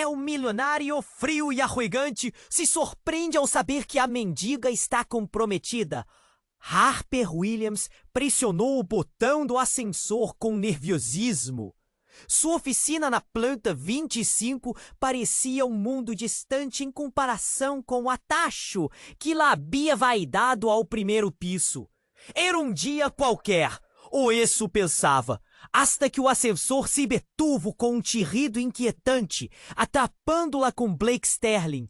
o milionário frio e arrogante se surpreende ao saber que a mendiga está comprometida. Harper Williams pressionou o botão do ascensor com nerviosismo. Sua oficina na planta 25 parecia um mundo distante em comparação com o atacho que lá havia vaidado ao primeiro piso. Era um dia qualquer, ou isso pensava, hasta que o ascensor se detuvo com um chirrido inquietante, atrapando-la com Blake Sterling.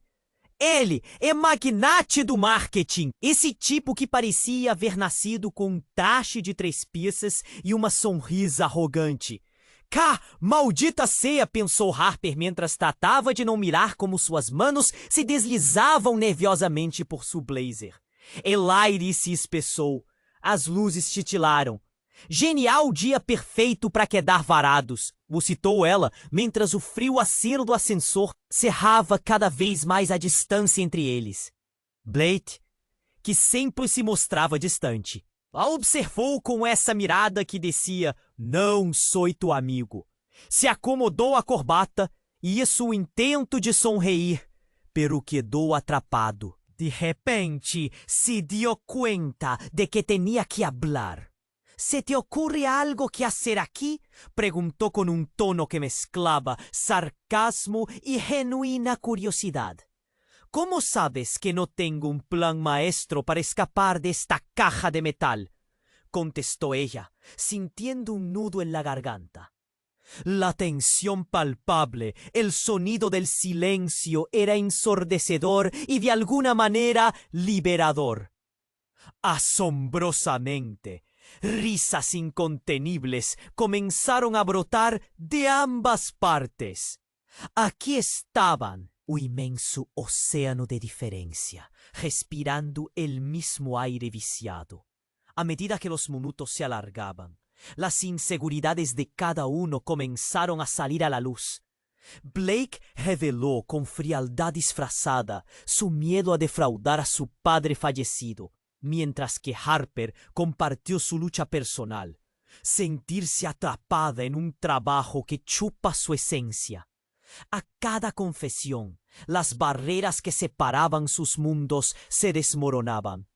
Ele é magnate do marketing, esse tipo que parecia haver nascido com um traje de 3 peças e uma sorrisa arrogante. Cá, maldita ceia, pensou Harper mentre tratava de não mirar como suas manos se deslizavam nerviosamente por seu blazer. El aire se espessou. As luzes titilaram. Genial dia perfeito para quedar varados, vocitou ela, mentras o frio acero do ascensor cerrava cada vez mais a distância entre eles. Blake, que sempre se mostrava distante, a observou com essa mirada que descia, não sou tu amigo. Se acomodou a corbata e isso o intento de sonreír, pero quedou atrapado. De repente, se dio cuenta de que tenía que hablar. ¿Se te ocurre algo que hacer aquí? Preguntó con un tono que mezclaba sarcasmo y genuina curiosidad. ¿Cómo sabes que no tengo un plan maestro para escapar de esta caja de metal? Contestó ella, sintiendo un nudo en la garganta. La tensión palpable, el sonido del silencio era ensordecedor y de alguna manera liberador. Asombrosamente, risas incontenibles comenzaron a brotar de ambas partes. Aquí estaban, un inmenso océano de diferencia, respirando el mismo aire viciado. A medida que los minutos se alargaban, las inseguridades de cada uno comenzaron a salir a la luz. Blake reveló con frialdad disfrazada su miedo a defraudar a su padre fallecido, mientras que Harper compartió su lucha personal, sentirse atrapada en un trabajo que chupa su esencia. A cada confesión, las barreras que separaban sus mundos se desmoronaban.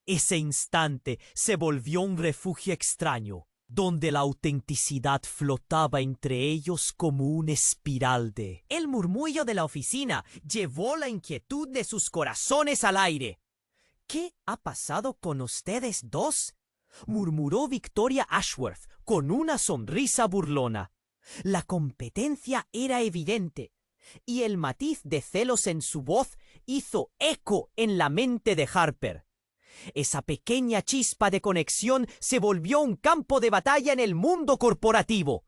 Ese instante se volvió un refugio extraño, donde la autenticidad flotaba entre ellos como una espiral de... El murmullo de la oficina llevó la inquietud de sus corazones al aire. ¿Qué ha pasado con ustedes dos? Murmuró Victoria Ashworth con una sonrisa burlona. La competencia era evidente, y el matiz de celos en su voz hizo eco en la mente de Harper. Esa pequeña chispa de conexión se volvió un campo de batalla en el mundo corporativo.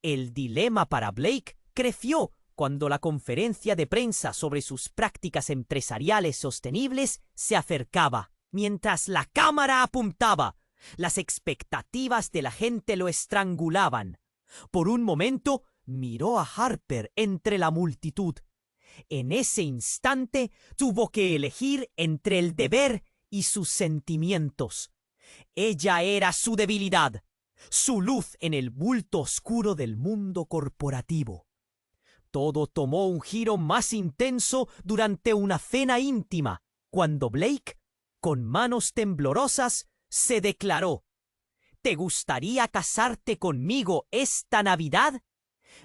El dilema para Blake creció cuando la conferencia de prensa sobre sus prácticas empresariales sostenibles se acercaba. Mientras la cámara apuntaba, las expectativas de la gente lo estrangulaban. Por un momento, miró a Harper entre la multitud. En ese instante, tuvo que elegir entre el deber y sus sentimientos. Ella era su debilidad, su luz en el bulto oscuro del mundo corporativo. Todo tomó un giro más intenso durante una cena íntima, cuando Blake, con manos temblorosas, se declaró: ¿Te gustaría casarte conmigo esta Navidad?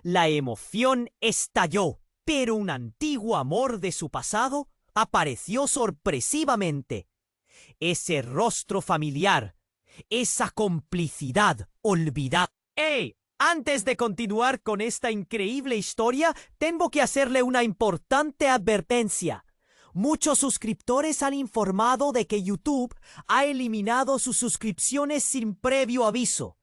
La emoción estalló, pero un antiguo amor de su pasado apareció sorpresivamente. Ese rostro familiar, esa complicidad olvidada. ¡Hey! Antes de continuar con esta increíble historia, tengo que hacerle una importante advertencia. Muchos suscriptores han informado de que YouTube ha eliminado sus suscripciones sin previo aviso.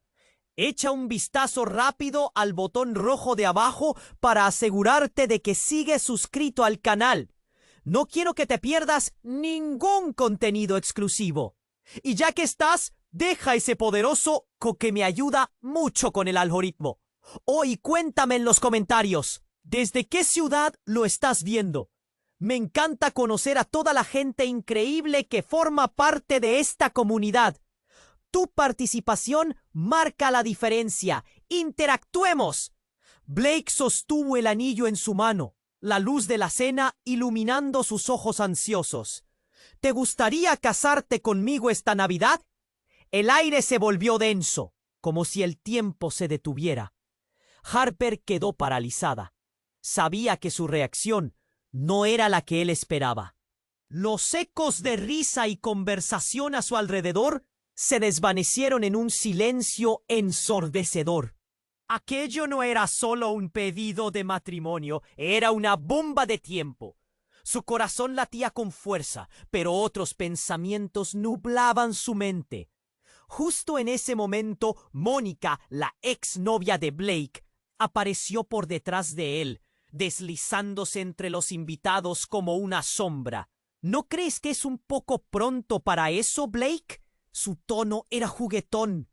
Echa un vistazo rápido al botón rojo de abajo para asegurarte de que sigues suscrito al canal. No quiero que te pierdas ningún contenido exclusivo. Y ya que estás, deja ese poderoso que me ayuda mucho con el algoritmo. Y cuéntame en los comentarios, ¿desde qué ciudad lo estás viendo? Me encanta conocer a toda la gente increíble que forma parte de esta comunidad. Tu participación marca la diferencia. ¡Interactuemos! Blake sostuvo el anillo en su mano, la luz de la cena iluminando sus ojos ansiosos. ¿Te gustaría casarte conmigo esta Navidad? El aire se volvió denso, como si el tiempo se detuviera. Harper quedó paralizada. Sabía que su reacción no era la que él esperaba. Los ecos de risa y conversación a su alrededor se desvanecieron en un silencio ensordecedor. Aquello no era solo un pedido de matrimonio, era una bomba de tiempo. Su corazón latía con fuerza, pero otros pensamientos nublaban su mente. Justo en ese momento, Mónica, la exnovia de Blake, apareció por detrás de él, deslizándose entre los invitados como una sombra. ¿No crees que es un poco pronto para eso, Blake? Su tono era juguetón,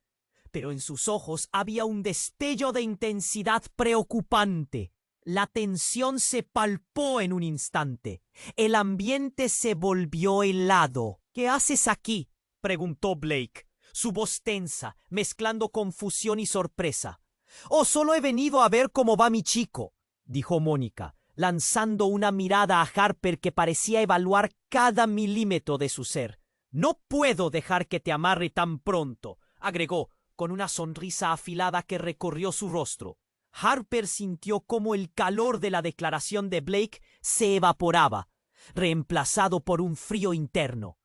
pero en sus ojos había un destello de intensidad preocupante. La tensión se palpó en un instante. El ambiente se volvió helado. ¿Qué haces aquí?, preguntó Blake, su voz tensa, mezclando confusión y sorpresa. «Oh, solo he venido a ver cómo va mi chico», dijo Mónica, lanzando una mirada a Harper que parecía evaluar cada milímetro de su ser. «No puedo dejar que te amarre tan pronto», agregó, con una sonrisa afilada que recorrió su rostro. Harper sintió cómo el calor de la declaración de Blake se evaporaba, reemplazado por un frío interno.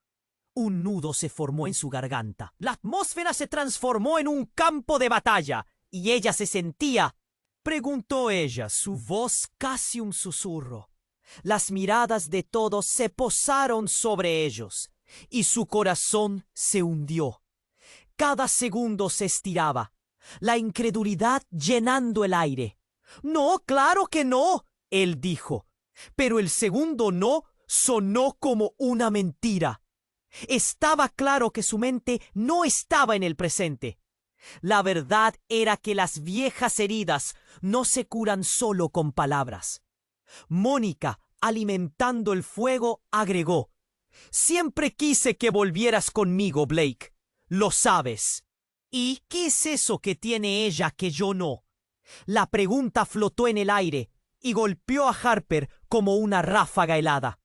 Un nudo se formó en su garganta. La atmósfera se transformó en un campo de batalla, y ella se sentía... Preguntó ella, su voz casi un susurro. Las miradas de todos se posaron sobre ellos, y su corazón se hundió. Cada segundo se estiraba, la incredulidad llenando el aire. «No, claro que no», él dijo, pero el segundo no sonó como una mentira. Estaba claro que su mente no estaba en el presente. La verdad era que las viejas heridas no se curan solo con palabras. Mónica, alimentando el fuego, agregó: «Siempre quise que volvieras conmigo, Blake. Lo sabes». «¿Y qué es eso que tiene ella que yo no?». La pregunta flotó en el aire y golpeó a Harper como una ráfaga helada.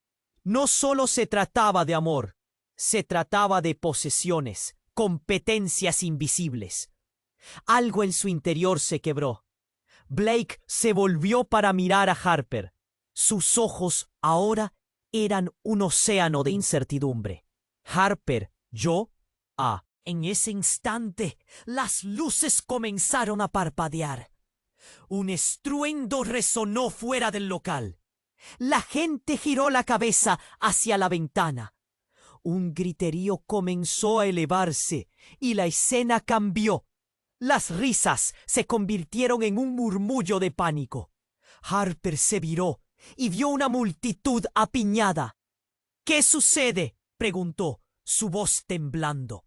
No solo se trataba de amor, se trataba de posesiones, competencias invisibles. Algo en su interior se quebró. Blake se volvió para mirar a Harper. Sus ojos ahora eran un océano de incertidumbre. «Harper, yo...» En ese instante, las luces comenzaron a parpadear. Un estruendo resonó fuera del local. La gente giró la cabeza hacia la ventana. Un griterío comenzó a elevarse y la escena cambió. Las risas se convirtieron en un murmullo de pánico. Harper se viró y vio una multitud apiñada. «¿Qué sucede?», preguntó, su voz temblando.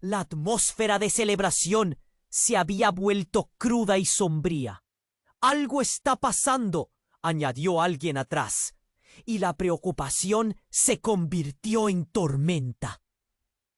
La atmósfera de celebración se había vuelto cruda y sombría. «Algo está pasando», añadió alguien atrás, y la preocupación se convirtió en tormenta.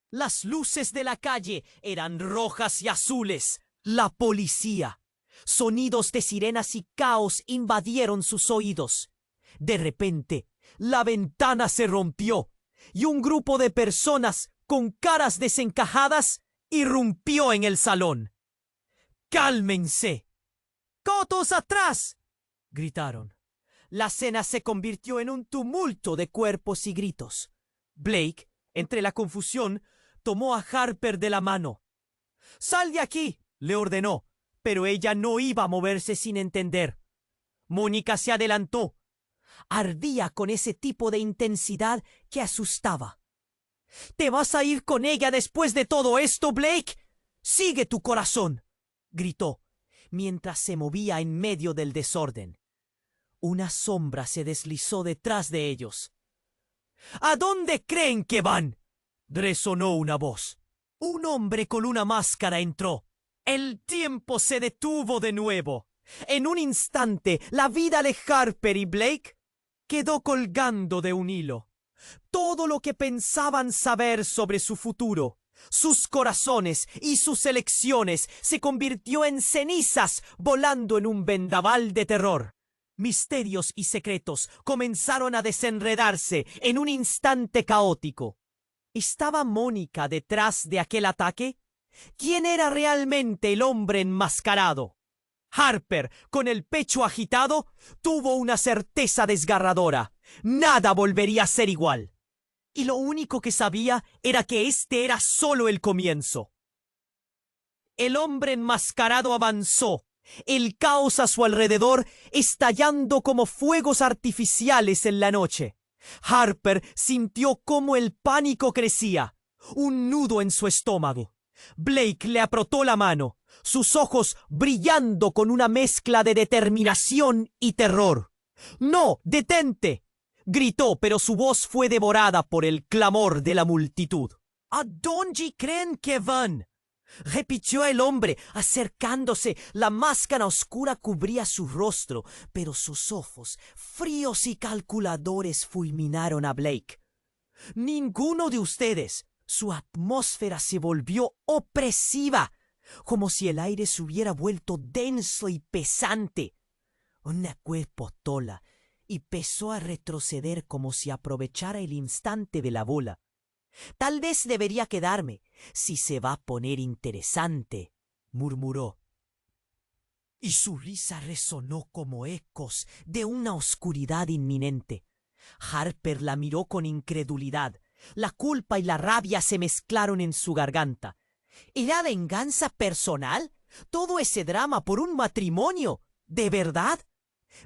Las luces de la calle eran rojas y azules. La policía. Sonidos de sirenas y caos invadieron sus oídos. De repente, la ventana se rompió y un grupo de personas con caras desencajadas irrumpió en el salón. «¡Cálmense!». «¡Cotos atrás!», gritaron. La cena se convirtió en un tumulto de cuerpos y gritos. Blake, entre la confusión, tomó a Harper de la mano. «¡Sal de aquí!», le ordenó, pero ella no iba a moverse sin entender. Mónica se adelantó. Ardía con ese tipo de intensidad que asustaba. «¿Te vas a ir con ella después de todo esto, Blake? Sigue tu corazón», gritó, mientras se movía en medio del desorden. Una sombra se deslizó detrás de ellos. «¿A dónde creen que van?», resonó una voz. Un hombre con una máscara entró. El tiempo se detuvo de nuevo. En un instante, la vida de Harper y Blake quedó colgando de un hilo. Todo lo que pensaban saber sobre su futuro, Sus corazones y sus elecciones se convirtió en cenizas volando en un vendaval de terror. Misterios y secretos comenzaron a desenredarse en un instante caótico. ¿Estaba Mónica detrás de aquel ataque? ¿Quién era realmente el hombre enmascarado? Harper, con el pecho agitado, tuvo una certeza desgarradora. Nada volvería a ser igual. Y lo único que sabía era que este era solo el comienzo. El hombre enmascarado avanzó, el caos a su alrededor estallando como fuegos artificiales en la noche. Harper sintió cómo el pánico crecía, un nudo en su estómago. Blake le apretó la mano, sus ojos brillando con una mezcla de determinación y terror. ¡No! ¡Detente!, gritó, pero su voz fue devorada por el clamor de la multitud. ¿A dónde creen que van?, repitió el hombre, acercándose. La máscara oscura cubría su rostro, pero sus ojos, fríos y calculadores, fulminaron a Blake. Ninguno de ustedes. Su atmósfera se volvió opresiva, como si el aire se hubiera vuelto denso y pesante. Una cuerpo tola y empezó a retroceder como si aprovechara el instante de la bola. Tal vez debería quedarme, si se va a poner interesante, murmuró. Y su risa resonó como ecos de una oscuridad inminente. Harper la miró con incredulidad. La culpa y la rabia se mezclaron en su garganta. ¿Era venganza personal? ¿Todo ese drama por un matrimonio? ¿De verdad?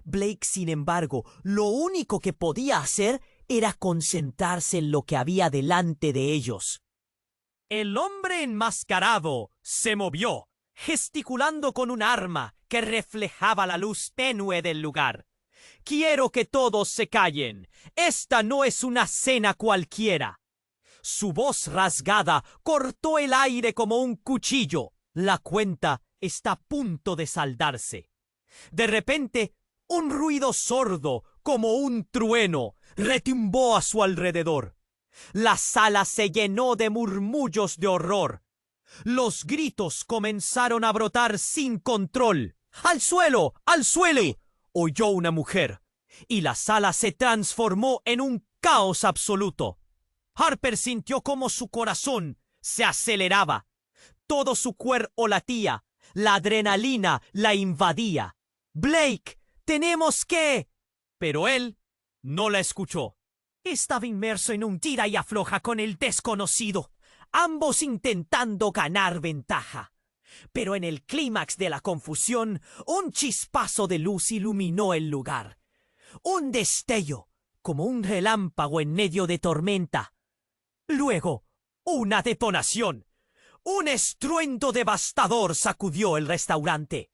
Blake, sin embargo, lo único que podía hacer era concentrarse en lo que había delante de ellos. El hombre enmascarado se movió, gesticulando con un arma que reflejaba la luz tenue del lugar. Quiero que todos se callen. Esta no es una cena cualquiera. Su voz rasgada cortó el aire como un cuchillo. La cuenta está a punto de saldarse. De repente, un ruido sordo, como un trueno, retumbó a su alrededor. La sala se llenó de murmullos de horror. Los gritos comenzaron a brotar sin control. ¡Al suelo! ¡Al suelo!, oyó una mujer, y la sala se transformó en un caos absoluto. Harper sintió cómo su corazón se aceleraba. Todo su cuerpo latía. La adrenalina la invadía. «Blake, tenemos que...» Pero él no la escuchó. Estaba inmerso en un tira y afloja con el desconocido, ambos intentando ganar ventaja. Pero en el clímax de la confusión, un chispazo de luz iluminó el lugar. Un destello, como un relámpago en medio de tormenta. Luego, una detonación. Un estruendo devastador sacudió el restaurante.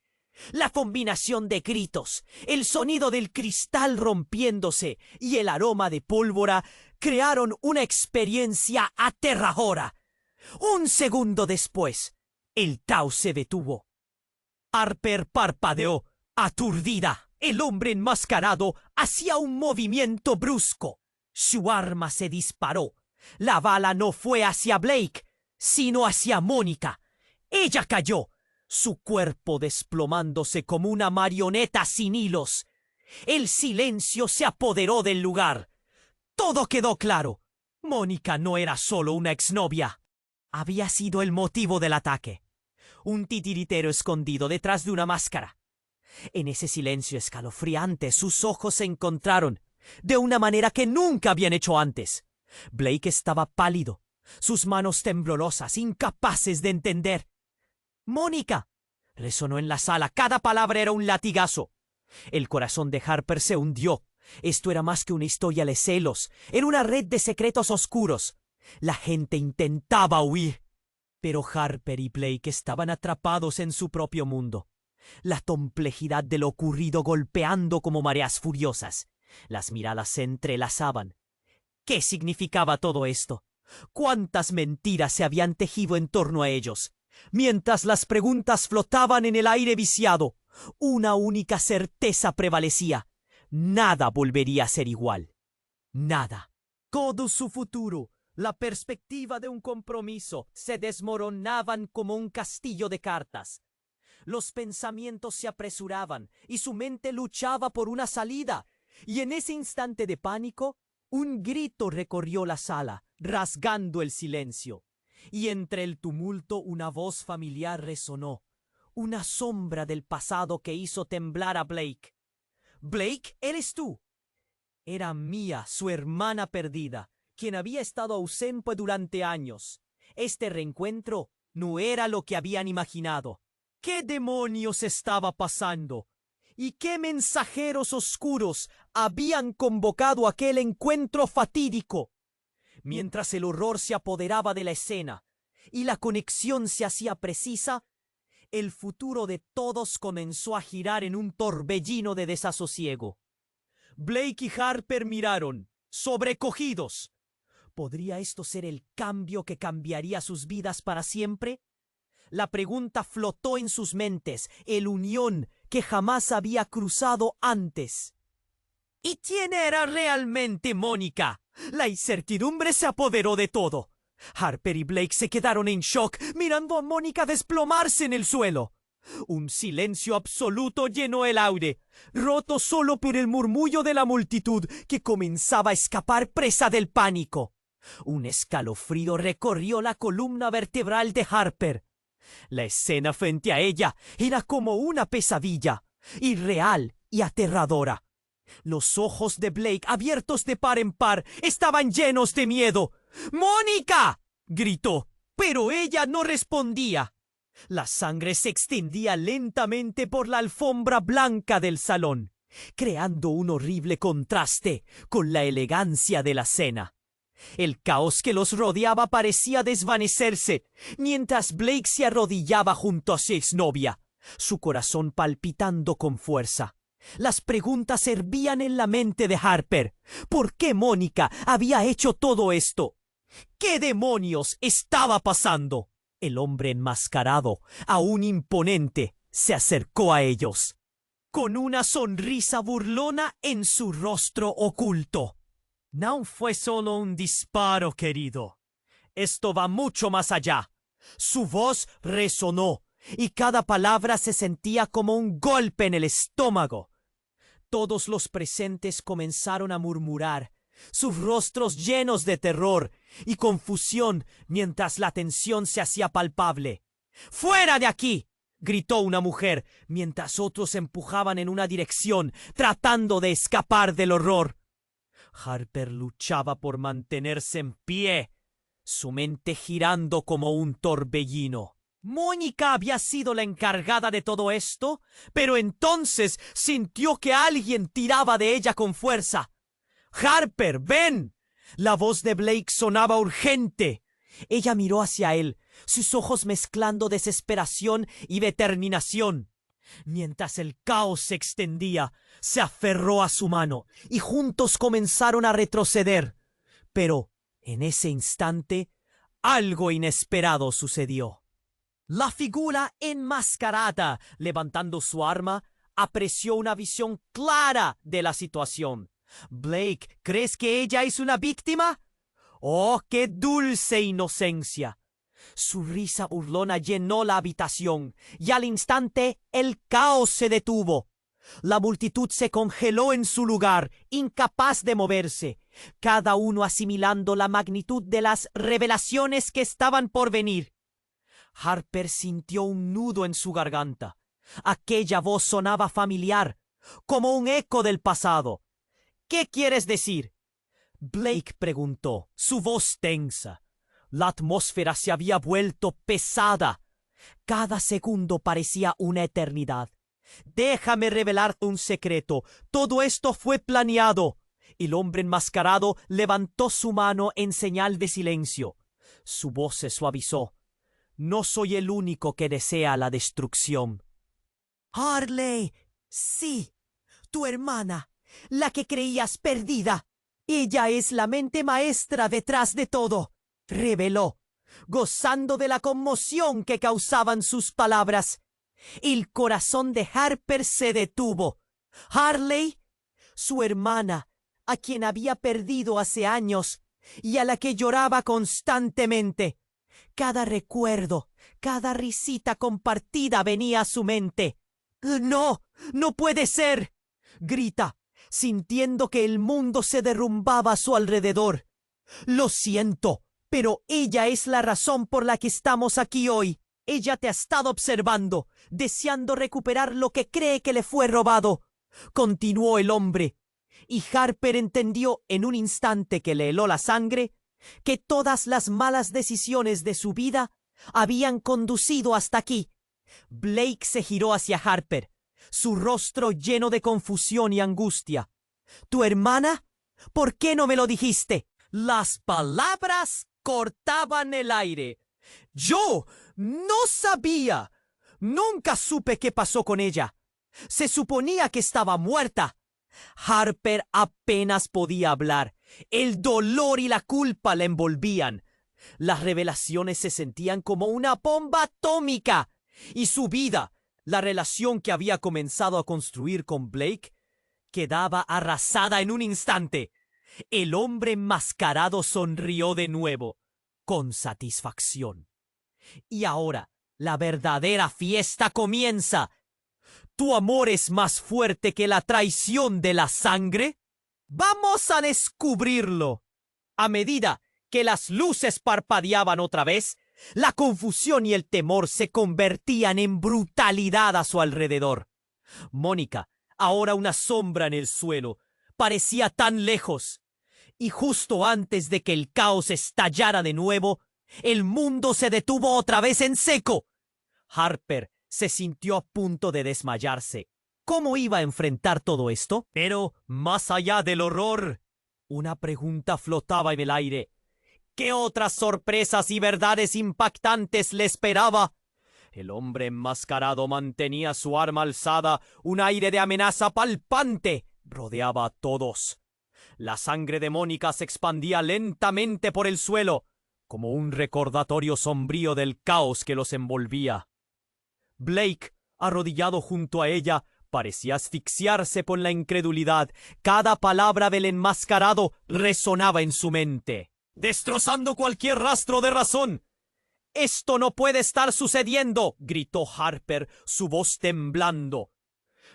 La combinación de gritos, el sonido del cristal rompiéndose y el aroma de pólvora crearon una experiencia aterradora. Un segundo después, el caos se detuvo. Harper parpadeó, aturdida. El hombre enmascarado hacía un movimiento brusco. Su arma se disparó. La bala no fue hacia Blake, sino hacia Mónica. Ella cayó, su cuerpo desplomándose como una marioneta sin hilos. El silencio se apoderó del lugar. Todo quedó claro. Mónica no era solo una exnovia. Había sido el motivo del ataque. Un titiritero escondido detrás de una máscara. En ese silencio escalofriante, sus ojos se encontraron, de una manera que nunca habían hecho antes. Blake estaba pálido, sus manos temblorosas, incapaces de entender. «¡Mónica!», resonó en la sala. Cada palabra era un latigazo. El corazón de Harper se hundió. Esto era más que una historia de celos. Era una red de secretos oscuros. La gente intentaba huir. Pero Harper y Blake estaban atrapados en su propio mundo. La complejidad de lo ocurrido golpeando como mareas furiosas. Las miradas se entrelazaban. ¿Qué significaba todo esto? ¿Cuántas mentiras se habían tejido en torno a ellos? Mientras las preguntas flotaban en el aire viciado, una única certeza prevalecía. Nada volvería a ser igual. Nada. Todo su futuro, La perspectiva de un compromiso se desmoronaban como un castillo de cartas. Los pensamientos se apresuraban y su mente luchaba por una salida. Y en ese instante de pánico, un grito recorrió la sala, rasgando el silencio. Y entre el tumulto una voz familiar resonó, una sombra del pasado que hizo temblar a Blake. «Blake, ¿eres tú?» Era Mia, su hermana perdida, quien había estado ausente durante años. Este reencuentro no era lo que habían imaginado. ¿Qué demonios estaba pasando? ¿Y qué mensajeros oscuros habían convocado aquel encuentro fatídico? Mientras el horror se apoderaba de la escena y la conexión se hacía precisa, el futuro de todos comenzó a girar en un torbellino de desasosiego. Blake y Harper miraron, sobrecogidos. ¿Podría esto ser el cambio que cambiaría sus vidas para siempre? La pregunta flotó en sus mentes, el unión que jamás había cruzado antes. ¿Y quién era realmente Mónica? La incertidumbre se apoderó de todo. Harper y Blake se quedaron en shock, mirando a Mónica desplomarse en el suelo. Un silencio absoluto llenó el aire, roto solo por el murmullo de la multitud que comenzaba a escapar presa del pánico. Un escalofrío recorrió la columna vertebral de Harper. La escena frente a ella era como una pesadilla, irreal y aterradora. Los ojos de Blake, abiertos de par en par, estaban llenos de miedo. «¡Mónica!», gritó, pero ella no respondía. La sangre se extendía lentamente por la alfombra blanca del salón, creando un horrible contraste con la elegancia de la cena. El caos que los rodeaba parecía desvanecerse, mientras Blake se arrodillaba junto a su exnovia, su corazón palpitando con fuerza. Las preguntas hervían en la mente de Harper. ¿Por qué Mónica había hecho todo esto? ¿Qué demonios estaba pasando? El hombre enmascarado, aún imponente, se acercó a ellos, con una sonrisa burlona en su rostro oculto. No fue solo un disparo, querido. Esto va mucho más allá. Su voz resonó, y cada palabra se sentía como un golpe en el estómago. Todos los presentes comenzaron a murmurar, sus rostros llenos de terror y confusión mientras la tensión se hacía palpable. «¡Fuera de aquí!», gritó una mujer, mientras otros empujaban en una dirección, tratando de escapar del horror. Harper luchaba por mantenerse en pie, su mente girando como un torbellino. Mónica había sido la encargada de todo esto, pero entonces sintió que alguien tiraba de ella con fuerza. «¡Harper, ven!». La voz de Blake sonaba urgente. Ella miró hacia él, sus ojos mezclando desesperación y determinación. Mientras el caos se extendía, se aferró a su mano y juntos comenzaron a retroceder. Pero en ese instante, algo inesperado sucedió. La figura enmascarada, levantando su arma, apreció una visión clara de la situación. «Blake, ¿crees que ella es una víctima? ¡Oh, qué dulce inocencia!». Su risa burlona llenó la habitación, y al instante el caos se detuvo. La multitud se congeló en su lugar, incapaz de moverse, cada uno asimilando la magnitud de las revelaciones que estaban por venir. Harper sintió un nudo en su garganta. Aquella voz sonaba familiar, como un eco del pasado. «¿Qué quieres decir?», Blake preguntó, su voz tensa. La atmósfera se había vuelto pesada. Cada segundo parecía una eternidad. «Déjame revelarte un secreto. Todo esto fue planeado». El hombre enmascarado levantó su mano en señal de silencio. Su voz se suavizó. «No soy el único que desea la destrucción». «Harley, sí, tu hermana, la que creías perdida. Ella es la mente maestra detrás de todo», reveló, gozando de la conmoción que causaban sus palabras. El corazón de Harper se detuvo. Harley, su hermana, a quien había perdido hace años, y a la que lloraba constantemente. Cada recuerdo, cada risita compartida venía a su mente. «¡No! ¡No puede ser!», grita, sintiendo que el mundo se derrumbaba a su alrededor. «Lo siento, pero ella es la razón por la que estamos aquí hoy. Ella te ha estado observando, deseando recuperar lo que cree que le fue robado», continuó el hombre. Y Harper entendió en un instante que le heló la sangre que todas las malas decisiones de su vida habían conducido hasta aquí. Blake se giró hacia Harper, su rostro lleno de confusión y angustia. «¿Tu hermana? ¿Por qué no me lo dijiste?». Las palabras cortaban el aire. «Yo no sabía. Nunca supe qué pasó con ella. Se suponía que estaba muerta». Harper apenas podía hablar. El dolor y la culpa la envolvían. Las revelaciones se sentían como una bomba atómica. Y su vida, la relación que había comenzado a construir con Blake, quedaba arrasada en un instante. El hombre enmascarado sonrió de nuevo, con satisfacción. «Y ahora, la verdadera fiesta comienza. ¿Tu amor es más fuerte que la traición de la sangre? Vamos a descubrirlo». A medida que las luces parpadeaban otra vez, la confusión y el temor se convertían en brutalidad a su alrededor. Mónica, ahora una sombra en el suelo, parecía tan lejos. Y justo antes de que el caos estallara de nuevo, el mundo se detuvo otra vez en seco. Harper se sintió a punto de desmayarse. ¿Cómo iba a enfrentar todo esto? Pero, más allá del horror, una pregunta flotaba en el aire. ¿Qué otras sorpresas y verdades impactantes le esperaba? El hombre enmascarado mantenía su arma alzada, un aire de amenaza palpante rodeaba a todos. La sangre de Mónica se expandía lentamente por el suelo, como un recordatorio sombrío del caos que los envolvía. Blake, arrodillado junto a ella, parecía asfixiarse por la incredulidad. Cada palabra del enmascarado resonaba en su mente, destrozando cualquier rastro de razón. «Esto no puede estar sucediendo», gritó Harper, su voz temblando.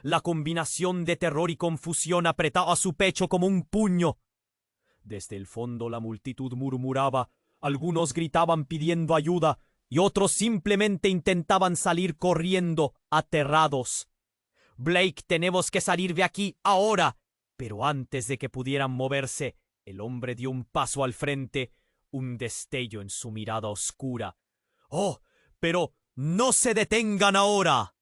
La combinación de terror y confusión apretaba su pecho como un puño. Desde el fondo la multitud murmuraba, algunos gritaban pidiendo ayuda y otros simplemente intentaban salir corriendo, aterrados. «Blake, tenemos que salir de aquí ahora». Pero antes de que pudieran moverse, el hombre dio un paso al frente, un destello en su mirada oscura. «Oh, pero no se detengan ahora.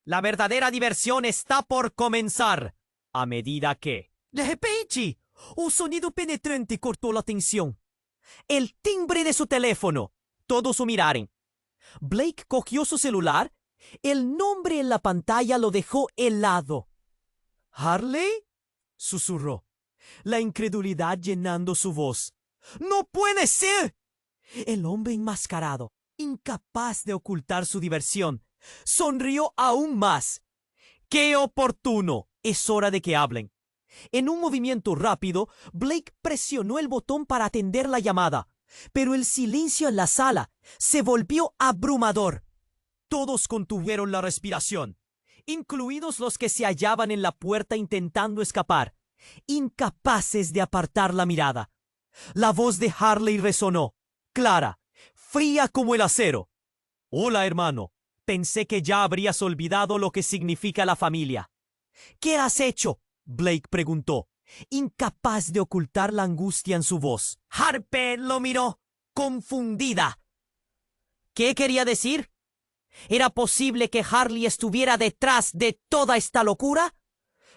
La verdadera diversión está por comenzar». A medida que... De repente, un sonido penetrante cortó la atención. El timbre de su teléfono. Todos lo miraron. Blake cogió su celular. El nombre en la pantalla lo dejó helado. «¿Harley?», susurró, la incredulidad llenando su voz. «¡No puede ser!». El hombre enmascarado, incapaz de ocultar su diversión, sonrió aún más. «¡Qué oportuno! Es hora de que hablen». En un movimiento rápido, Blake presionó el botón para atender la llamada, pero el silencio en la sala se volvió abrumador. Todos contuvieron la respiración, incluidos los que se hallaban en la puerta intentando escapar, incapaces de apartar la mirada. La voz de Harley resonó, clara, fría como el acero. «Hola, hermano. Pensé que ya habrías olvidado lo que significa la familia». «¿Qué has hecho?», Blake preguntó, incapaz de ocultar la angustia en su voz. Harper lo miró, confundida. ¿Qué quería decir? ¿Era posible que Harley estuviera detrás de toda esta locura?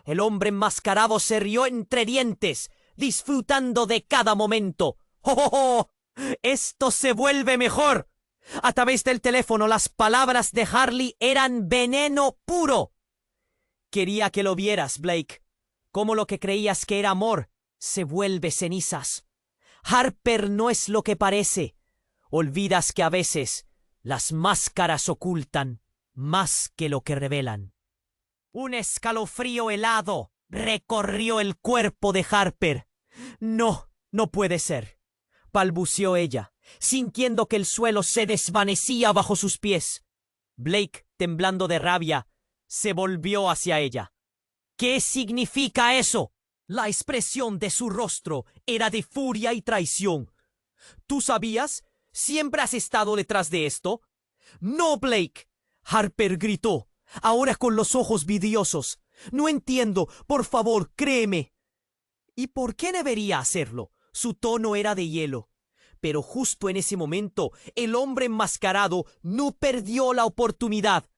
El hombre enmascarado se rió entre dientes, disfrutando de cada momento. ¡Oh, oh, oh! ¡Esto se vuelve mejor! A través del teléfono las palabras de Harley eran veneno puro. «Quería que lo vieras, Blake. Cómo lo que creías que era amor se vuelve cenizas. Harper no es lo que parece. Olvidas que a veces las máscaras ocultan más que lo que revelan». Un escalofrío helado recorrió el cuerpo de Harper. No puede ser. balbuceó ella, sintiendo que el suelo se desvanecía bajo sus pies. Blake, temblando de rabia, se volvió hacia ella. ¿Qué significa eso? La expresión de su rostro era de furia y traición. ¿Tú sabías? ¿Siempre has estado detrás de esto? ¡No, Blake! Harper gritó, ahora con los ojos vidriosos. No entiendo, por favor, créeme. ¿Y por qué debería hacerlo? Su tono era de hielo. Pero justo en ese momento, el hombre enmascarado no perdió la oportunidad.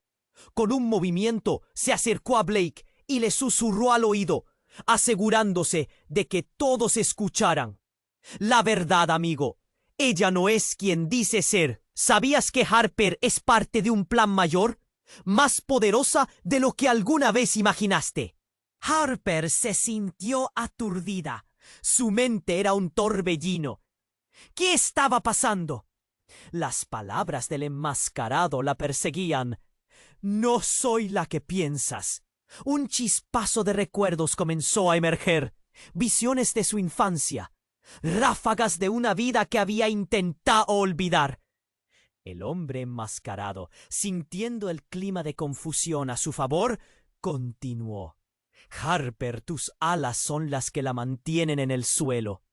Con un movimiento, se acercó a Blake y le susurró al oído, asegurándose de que todos escucharan. La verdad, amigo, ella no es quien dice ser. ¿Sabías que Harper es parte de un plan mayor? Más poderosa de lo que alguna vez imaginaste. Harper se sintió aturdida. Su mente era un torbellino. ¿Qué estaba pasando? Las palabras del enmascarado la perseguían. No soy la que piensas. Un chispazo de recuerdos comenzó a emerger. Visiones de su infancia. Ráfagas de una vida que había intentado olvidar. El hombre enmascarado, sintiendo el clima de confusión a su favor, continuó. Harper, tus alas son las que la mantienen en el suelo.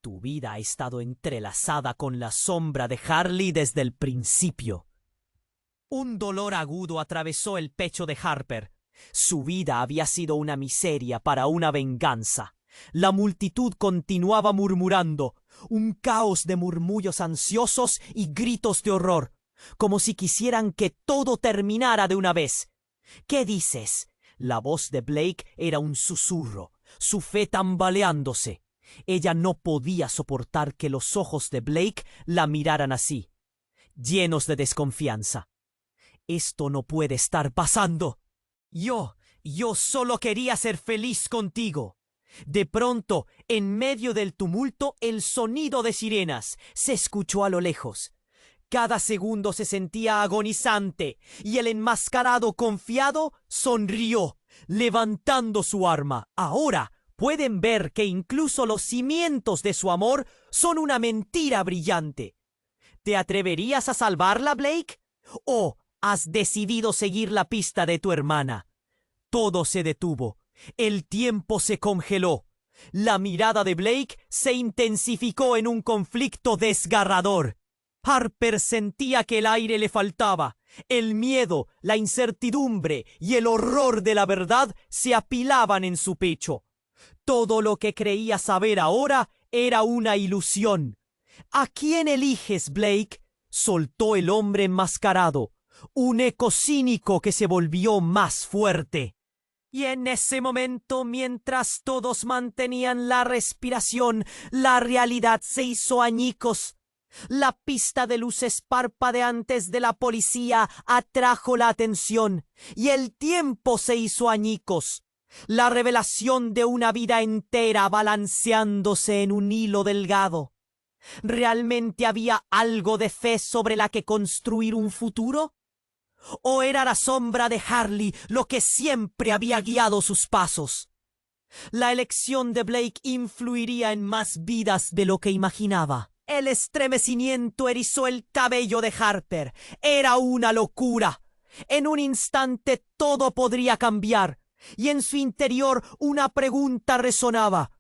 Tu vida ha estado entrelazada con la sombra de Harley desde el principio. Un dolor agudo atravesó el pecho de Harper. Su vida había sido una miseria para una venganza. La multitud continuaba murmurando, un caos de murmullos ansiosos y gritos de horror, como si quisieran que todo terminara de una vez. ¿Qué dices? La voz de Blake era un susurro, su fe tambaleándose. Ella no podía soportar que los ojos de Blake la miraran así, llenos de desconfianza. Esto no puede estar pasando. Yo solo quería ser feliz contigo. De pronto, en medio del tumulto, el sonido de sirenas se escuchó a lo lejos. Cada segundo se sentía agonizante, y el enmascarado confiado sonrió, levantando su arma. Ahora pueden ver que incluso los cimientos de su amor son una mentira brillante. ¿Te atreverías a salvarla, Blake? ¿O has decidido seguir la pista de tu hermana? Todo se detuvo. El tiempo se congeló. La mirada de Blake se intensificó en un conflicto desgarrador. Harper sentía que el aire le faltaba. El miedo, la incertidumbre y el horror de la verdad se apilaban en su pecho. Todo lo que creía saber ahora era una ilusión. ¿A quién eliges, Blake? Soltó el hombre enmascarado, un eco cínico que se volvió más fuerte. Y en ese momento, mientras todos mantenían la respiración, la realidad se hizo añicos. La pista de luces parpadeantes de la policía atrajo la atención, y el tiempo se hizo añicos. La revelación de una vida entera balanceándose en un hilo delgado. ¿Realmente había algo de fe sobre la que construir un futuro? ¿O era la sombra de Harley lo que siempre había guiado sus pasos? La elección de Blake influiría en más vidas de lo que imaginaba. El estremecimiento erizó el cabello de Harper. Era una locura. En un instante todo podría cambiar, y en su interior una pregunta resonaba.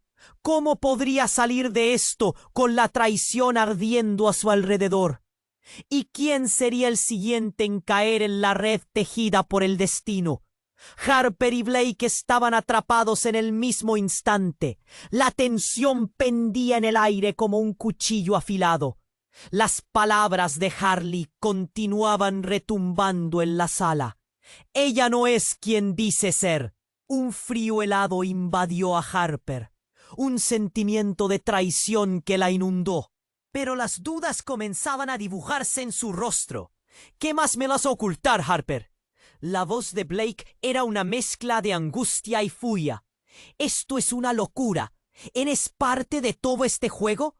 ¿Cómo podría salir de esto con la traición ardiendo a su alrededor? ¿Y quién sería el siguiente en caer en la red tejida por el destino? Harper y Blake estaban atrapados en el mismo instante. La tensión pendía en el aire como un cuchillo afilado. Las palabras de Harley continuaban retumbando en la sala. Ella no es quien dice ser. Un frío helado invadió a Harper, un sentimiento de traición que la inundó. Pero las dudas comenzaban a dibujarse en su rostro. ¿Qué más me vas a ocultar, Harper? La voz de Blake era una mezcla de angustia y furia. Esto es una locura. ¿Eres parte de todo este juego?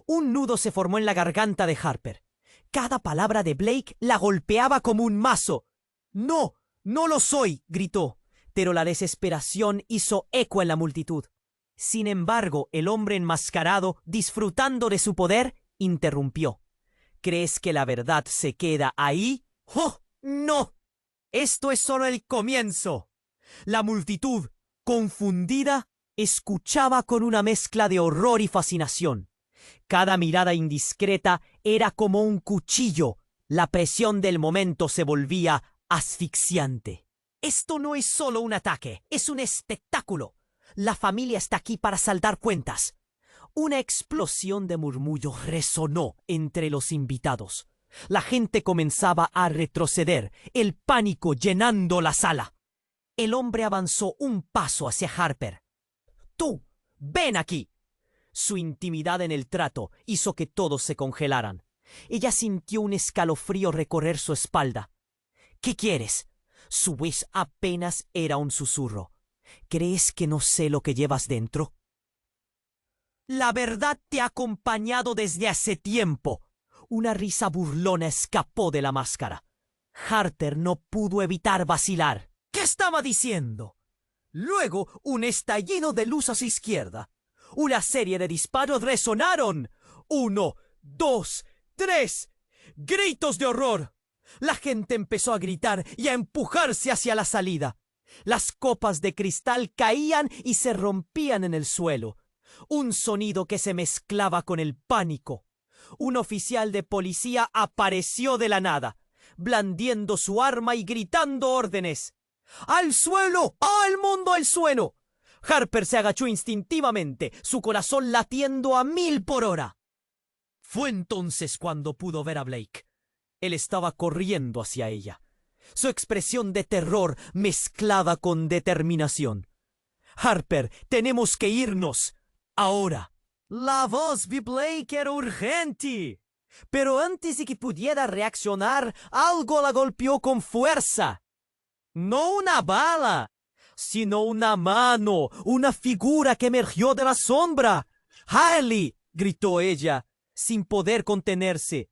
Un nudo se formó en la garganta de Harper. Cada palabra de Blake la golpeaba como un mazo. «¡No! ¡No lo soy!», gritó. Pero la desesperación hizo eco en la multitud. Sin embargo, el hombre enmascarado, disfrutando de su poder, interrumpió. ¿Crees que la verdad se queda ahí? ¡Oh, no! Esto es solo el comienzo. La multitud, confundida, escuchaba con una mezcla de horror y fascinación. Cada mirada indiscreta era como un cuchillo. La presión del momento se volvía asfixiante. Esto no es solo un ataque, es un espectáculo. La familia está aquí para saldar cuentas. Una explosión de murmullos resonó entre los invitados. La gente comenzaba a retroceder, el pánico llenando la sala. El hombre avanzó un paso hacia Harper. ¡Tú! ¡Ven aquí! Su intimidad en el trato hizo que todos se congelaran. Ella sintió un escalofrío recorrer su espalda. ¿Qué quieres? Su voz apenas era un susurro. ¿Crees que no sé lo que llevas dentro? La verdad te ha acompañado desde hace tiempo. Una risa burlona escapó de la máscara. Harper no pudo evitar vacilar. ¿Qué estaba diciendo? Luego, un estallido de luz a su izquierda. Una serie de disparos resonaron. 1, 2, 3. ¡Gritos de horror! La gente empezó a gritar y a empujarse hacia la salida. Las copas de cristal caían y se rompían en el suelo. Un sonido que se mezclaba con el pánico. Un oficial de policía apareció de la nada, blandiendo su arma y gritando órdenes. ¡Al suelo! ¡Al mundo al suelo! Harper se agachó instintivamente, su corazón latiendo a 1000 por hora. Fue entonces cuando pudo ver a Blake. Él estaba corriendo hacia ella. Su expresión de terror mezclada con determinación. Harper, tenemos que irnos. Ahora. La voz de Blake era urgente. Pero antes de que pudiera reaccionar, algo la golpeó con fuerza. No una bala, sino una mano, una figura que emergió de la sombra. ¡Harley! Gritó ella, sin poder contenerse.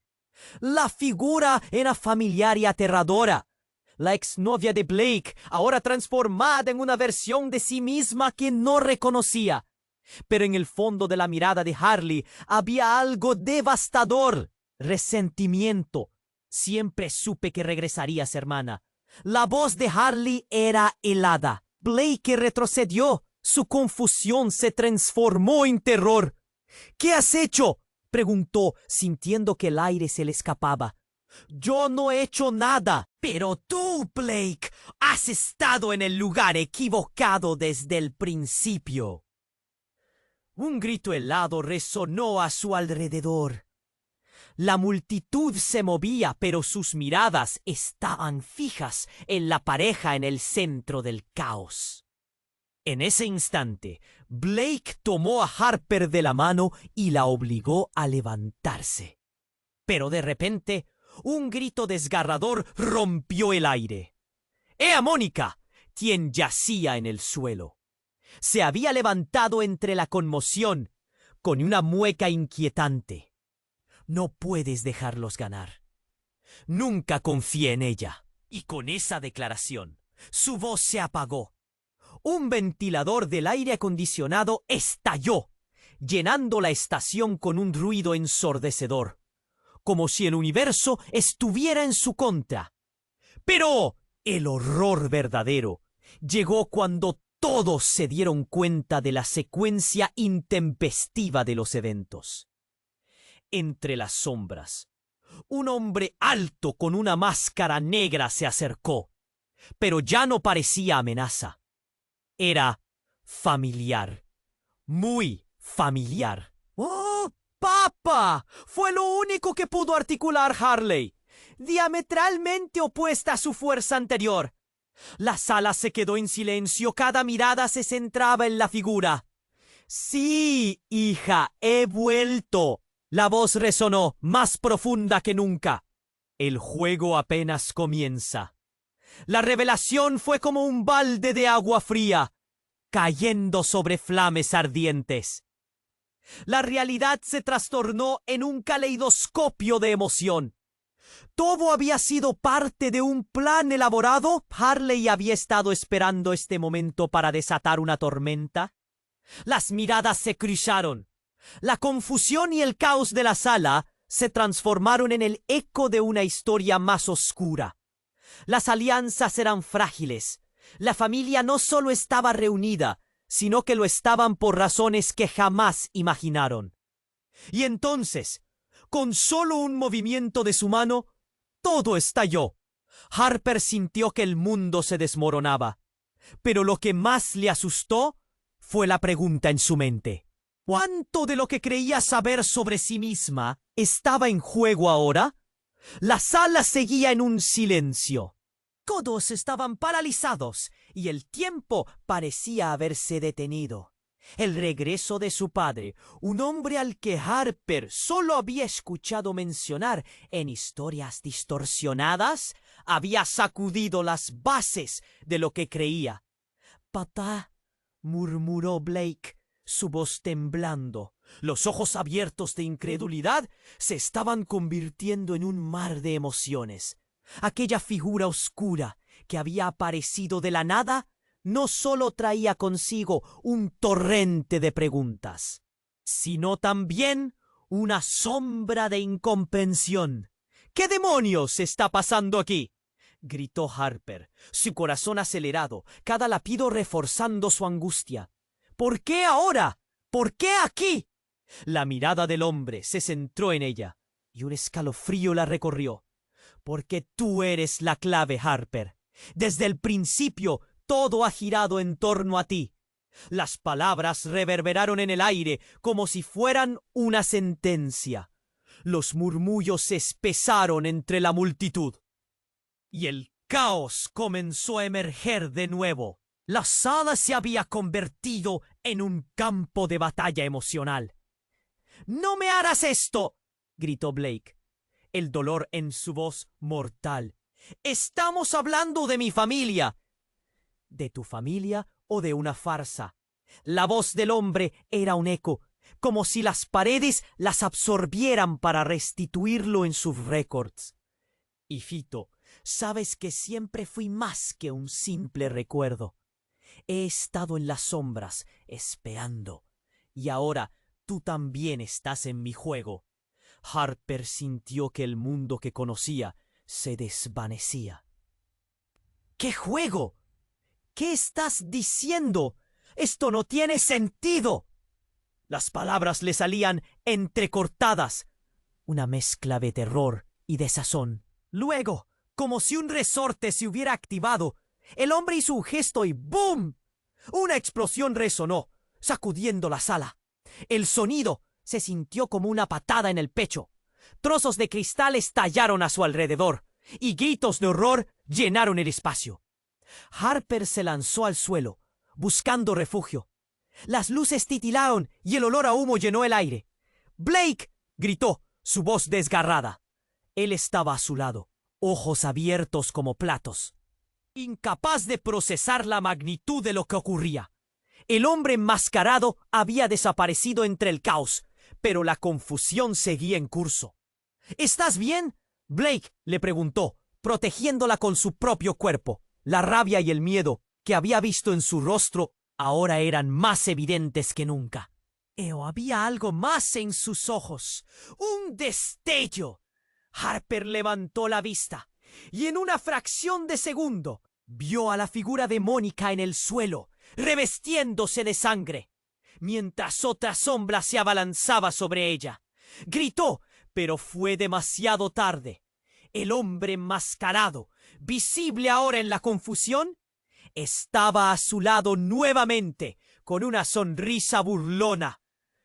La figura era familiar y aterradora. La exnovia de Blake, ahora transformada en una versión de sí misma que no reconocía. Pero en el fondo de la mirada de Harley había algo devastador. Resentimiento. Siempre supe que regresarías, hermana. La voz de Harley era helada. Blake retrocedió. Su confusión se transformó en terror. ¿Qué has hecho?, preguntó, sintiendo que el aire se le escapaba. Yo no he hecho nada. Pero tú, Blake, has estado en el lugar equivocado desde el principio. Un grito helado resonó a su alrededor. La multitud se movía, pero sus miradas estaban fijas en la pareja en el centro del caos. En ese instante, Blake tomó a Harper de la mano y la obligó a levantarse. Pero de repente, un grito desgarrador rompió el aire. ¡Ea, Mónica!, quien yacía en el suelo. Se había levantado entre la conmoción, con una mueca inquietante. No puedes dejarlos ganar. Nunca confié en ella. Y con esa declaración, su voz se apagó. Un ventilador del aire acondicionado estalló, llenando la estación con un ruido ensordecedor, como si el universo estuviera en su contra. Pero el horror verdadero llegó cuando todos se dieron cuenta de la secuencia intempestiva de los eventos. Entre las sombras, un hombre alto con una máscara negra se acercó, pero ya no parecía amenaza. Era familiar, muy familiar. ¡Oh, papá! Fue lo único que pudo articular Harley, diametralmente opuesta a su fuerza anterior. La sala se quedó en silencio, cada mirada se centraba en la figura. Sí, hija, he vuelto. La voz resonó, más profunda que nunca. El juego apenas comienza. La revelación fue como un balde de agua fría, cayendo sobre flames ardientes. La realidad se trastornó en un caleidoscopio de emoción. ¿Todo había sido parte de un plan elaborado? ¿Harley había estado esperando este momento para desatar una tormenta? Las miradas se cruzaron. La confusión y el caos de la sala se transformaron en el eco de una historia más oscura. Las alianzas eran frágiles. La familia no solo estaba reunida, sino que lo estaban por razones que jamás imaginaron. Y entonces, con solo un movimiento de su mano, todo estalló. Harper sintió que el mundo se desmoronaba. Pero lo que más le asustó fue la pregunta en su mente. ¿Cuánto de lo que creía saber sobre sí misma estaba en juego ahora? La sala seguía en un silencio. Todos estaban paralizados y el tiempo parecía haberse detenido. El regreso de su padre, un hombre al que Harper solo había escuchado mencionar en historias distorsionadas, había sacudido las bases de lo que creía. «Papá», murmuró Blake, su voz temblando. Los ojos abiertos de incredulidad se estaban convirtiendo en un mar de emociones. Aquella figura oscura que había aparecido de la nada no solo traía consigo un torrente de preguntas, sino también una sombra de incomprensión. «¿Qué demonios está pasando aquí?», gritó Harper, su corazón acelerado, cada latido reforzando su angustia. «¿Por qué ahora? ¿Por qué aquí?». La mirada del hombre se centró en ella y un escalofrío la recorrió. «Porque tú eres la clave, Harper. Desde el principio todo ha girado en torno a ti». Las palabras reverberaron en el aire como si fueran una sentencia. Los murmullos se espesaron entre la multitud. Y el caos comenzó a emerger de nuevo. La sala se había convertido en un campo de batalla emocional. «¡No me harás esto!», gritó Blake, el dolor en su voz mortal. «Estamos hablando de mi familia». «¿De tu familia o de una farsa?». La voz del hombre era un eco, como si las paredes las absorbieran para restituirlo en sus récords. «Hijito, sabes que siempre fui más que un simple recuerdo. He estado en las sombras, esperando, y ahora tú también estás en mi juego». Harper sintió que el mundo que conocía se desvanecía. «¿Qué juego? ¿Qué estás diciendo? Esto no tiene sentido». Las palabras le salían entrecortadas, una mezcla de terror y desazón. Luego, como si un resorte se hubiera activado, el hombre hizo un gesto y ¡boom! Una explosión resonó, sacudiendo la sala. El sonido se sintió como una patada en el pecho. Trozos de cristal estallaron a su alrededor y gritos de horror llenaron el espacio. Harper se lanzó al suelo, buscando refugio. Las luces titilaron y el olor a humo llenó el aire. «¡Blake!», gritó, su voz desgarrada. Él estaba a su lado, ojos abiertos como platos, incapaz de procesar la magnitud de lo que ocurría. El hombre enmascarado había desaparecido entre el caos, pero la confusión seguía en curso. «¿Estás bien?», Blake le preguntó, protegiéndola con su propio cuerpo. La rabia y el miedo que había visto en su rostro ahora eran más evidentes que nunca. Pero había algo más en sus ojos, un destello. Harper levantó la vista y en una fracción de segundo vio a la figura de Mónica en el suelo, revestiéndose de sangre, mientras otra sombra se abalanzaba sobre ella. Gritó, pero fue demasiado tarde. El hombre enmascarado, visible ahora en la confusión, estaba a su lado nuevamente, con una sonrisa burlona.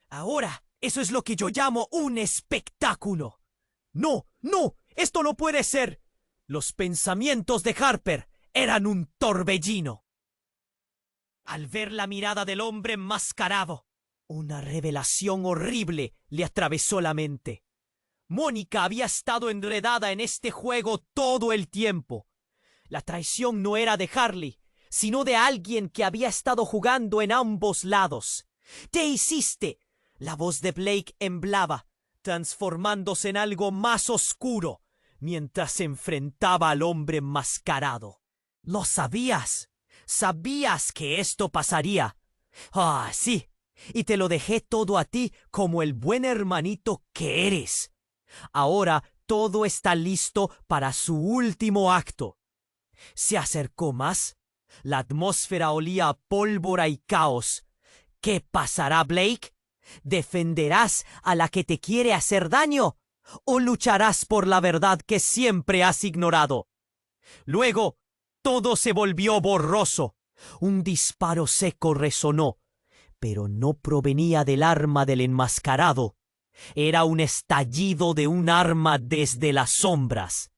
«Ahora, eso es lo que yo llamo un espectáculo». «No, no, esto no puede ser». Los pensamientos de Harper eran un torbellino. Al ver la mirada del hombre enmascarado, una revelación horrible le atravesó la mente. Mónica había estado enredada en este juego todo el tiempo. La traición no era de Harley, sino de alguien que había estado jugando en ambos lados. «¿Qué hiciste?». La voz de Blake emblaba, transformándose en algo más oscuro, mientras se enfrentaba al hombre enmascarado. «Lo sabías. Sabías que esto pasaría». «Ah, sí, y te lo dejé todo a ti como el buen hermanito que eres. Ahora todo está listo para su último acto. Se acercó más. La atmósfera olía a pólvora y caos. ¿Qué pasará, Blake? ¿Defenderás a la que te quiere hacer daño? ¿O lucharás por la verdad que siempre has ignorado? Luego, todo se volvió borroso. Un disparo seco resonó, pero no provenía del arma del enmascarado. Era un estallido de un arma desde las sombras.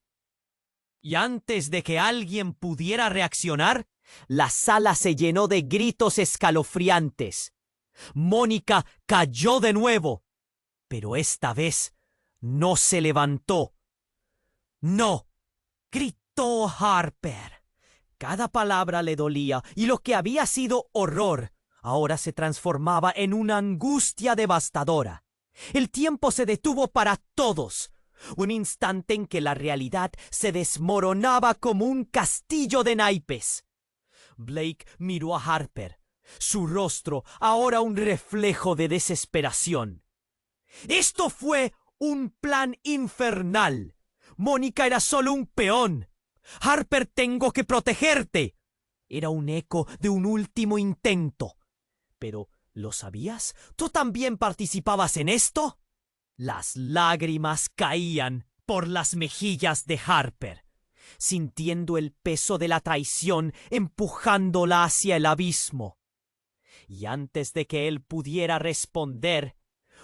Y antes de que alguien pudiera reaccionar, la sala se llenó de gritos escalofriantes. Mónica cayó de nuevo, pero esta vez no se levantó. ¡No!, gritó Harper. Cada palabra le dolía, y lo que había sido horror ahora se transformaba en una angustia devastadora. El tiempo se detuvo para todos. Un instante en que la realidad se desmoronaba como un castillo de naipes. Blake miró a Harper, su rostro ahora un reflejo de desesperación. Esto fue un plan infernal. Mónica era solo un peón. Harper, tengo que protegerte. Era un eco de un último intento. Pero, ¿lo sabías? ¿Tú también participabas en esto? Las lágrimas caían por las mejillas de Harper, sintiendo el peso de la traición empujándola hacia el abismo. Y antes de que él pudiera responder,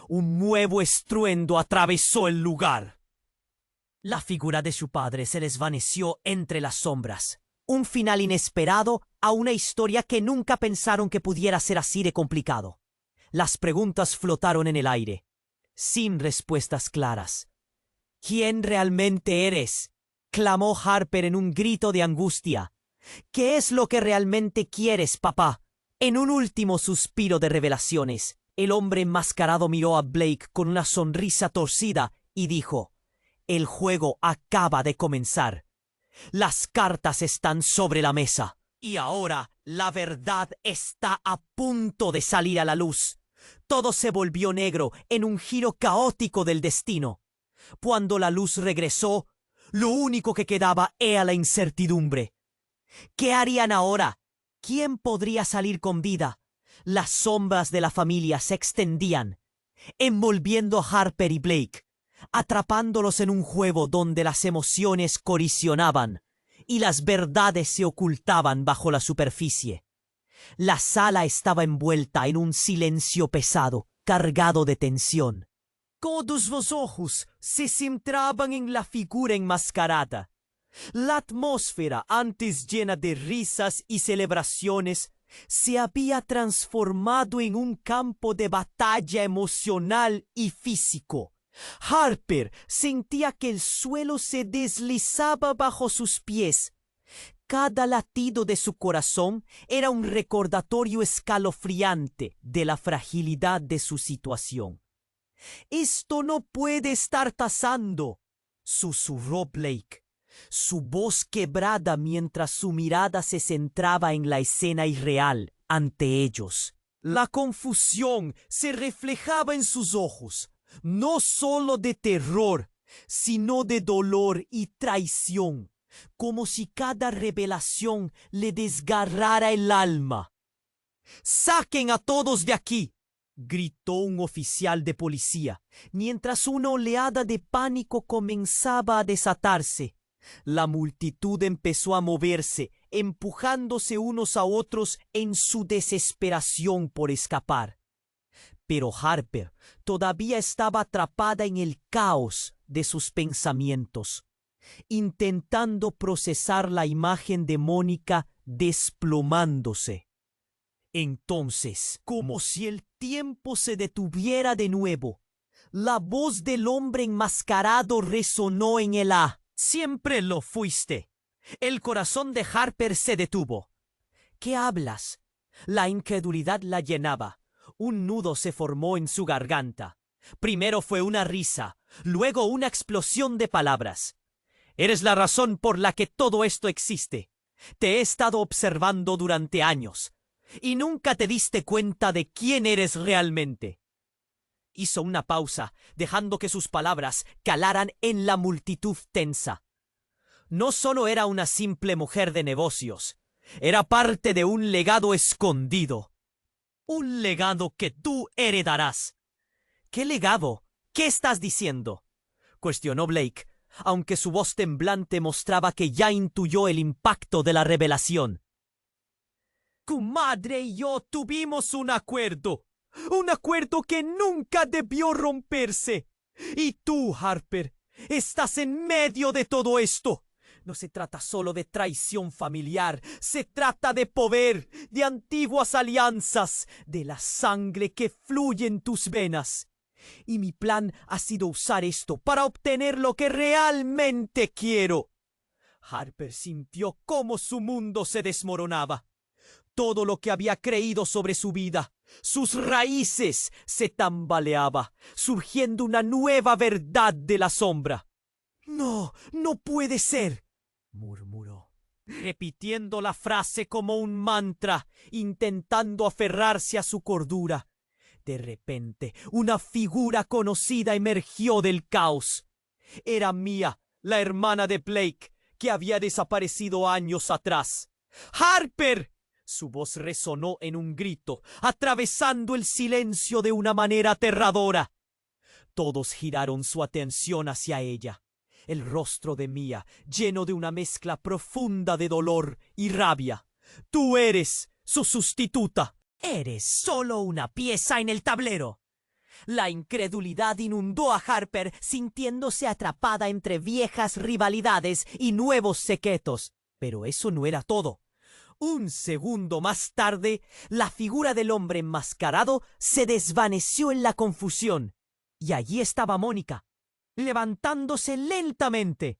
un nuevo estruendo atravesó el lugar. La figura de su padre se desvaneció entre las sombras. Un final inesperado a una historia que nunca pensaron que pudiera ser así de complicado. Las preguntas flotaron en el aire, sin respuestas claras. ¿Quién realmente eres?, clamó Harper en un grito de angustia. ¿Qué es lo que realmente quieres, papá? En un último suspiro de revelaciones, el hombre enmascarado miró a Blake con una sonrisa torcida y dijo: «El juego acaba de comenzar. Las cartas están sobre la mesa. Y ahora la verdad está a punto de salir a la luz». Todo se volvió negro en un giro caótico del destino. Cuando la luz regresó, lo único que quedaba era la incertidumbre. ¿Qué harían ahora? ¿Quién podría salir con vida? Las sombras de la familia se extendían, envolviendo a Harper y Blake, atrapándolos en un juego donde las emociones colisionaban y las verdades se ocultaban bajo la superficie. La sala estaba envuelta en un silencio pesado, cargado de tensión. Todos los ojos se centraban en la figura enmascarada. La atmósfera, antes llena de risas y celebraciones, se había transformado en un campo de batalla emocional y físico. Harper sentía que el suelo se deslizaba bajo sus pies. Cada latido de su corazón era un recordatorio escalofriante de la fragilidad de su situación. «Esto no puede estar pasando», susurró Blake, su voz quebrada mientras su mirada se centraba en la escena irreal ante ellos. La confusión se reflejaba en sus ojos, no solo de terror, sino de dolor y traición, como si cada revelación le desgarrara el alma. «¡Saquen a todos de aquí!», gritó un oficial de policía, mientras una oleada de pánico comenzaba a desatarse. La multitud empezó a moverse, empujándose unos a otros en su desesperación por escapar. Pero Harper todavía estaba atrapada en el caos de sus pensamientos, intentando procesar la imagen de Mónica desplomándose. Entonces, como si el tiempo se detuviera de nuevo, la voz del hombre enmascarado resonó en el A. «Siempre lo fuiste». El corazón de Harper se detuvo. «¿Qué hablas?». La incredulidad la llenaba. Un nudo se formó en su garganta. Primero fue una risa, luego una explosión de palabras. «Eres la razón por la que todo esto existe. Te he estado observando durante años. y nunca te diste cuenta de quién eres realmente. Hizo una pausa, dejando que sus palabras calaran en la multitud tensa. No solo era una simple mujer de negocios, era parte de un legado escondido. Un legado que tú heredarás. ¿Qué legado? ¿Qué estás diciendo?, cuestionó Blake, aunque su voz temblante mostraba que ya intuyó el impacto de la revelación. Tu madre y yo tuvimos un acuerdo que nunca debió romperse. Y tú, Harper, estás en medio de todo esto. No se trata solo de traición familiar, se trata de poder, de antiguas alianzas, de la sangre que fluye en tus venas. Y mi plan ha sido usar esto para obtener lo que realmente quiero. Harper sintió cómo su mundo se desmoronaba. Todo lo que había creído sobre su vida, sus raíces, se tambaleaba, surgiendo una nueva verdad de la sombra. «No, no puede ser», murmuró, repitiendo la frase como un mantra, intentando aferrarse a su cordura. De repente, una figura conocida emergió del caos. Era Mia, la hermana de Blake, que había desaparecido años atrás. ¡Harper!, su voz resonó en un grito, atravesando el silencio de una manera aterradora. Todos giraron su atención hacia ella. El rostro de Mia, lleno de una mezcla profunda de dolor y rabia. «Tú eres su sustituta». «Eres solo una pieza en el tablero». La incredulidad inundó a Harper, sintiéndose atrapada entre viejas rivalidades y nuevos secretos. Pero eso no era todo. Un segundo más tarde, la figura del hombre enmascarado se desvaneció en la confusión. Y allí estaba Mónica, levantándose lentamente.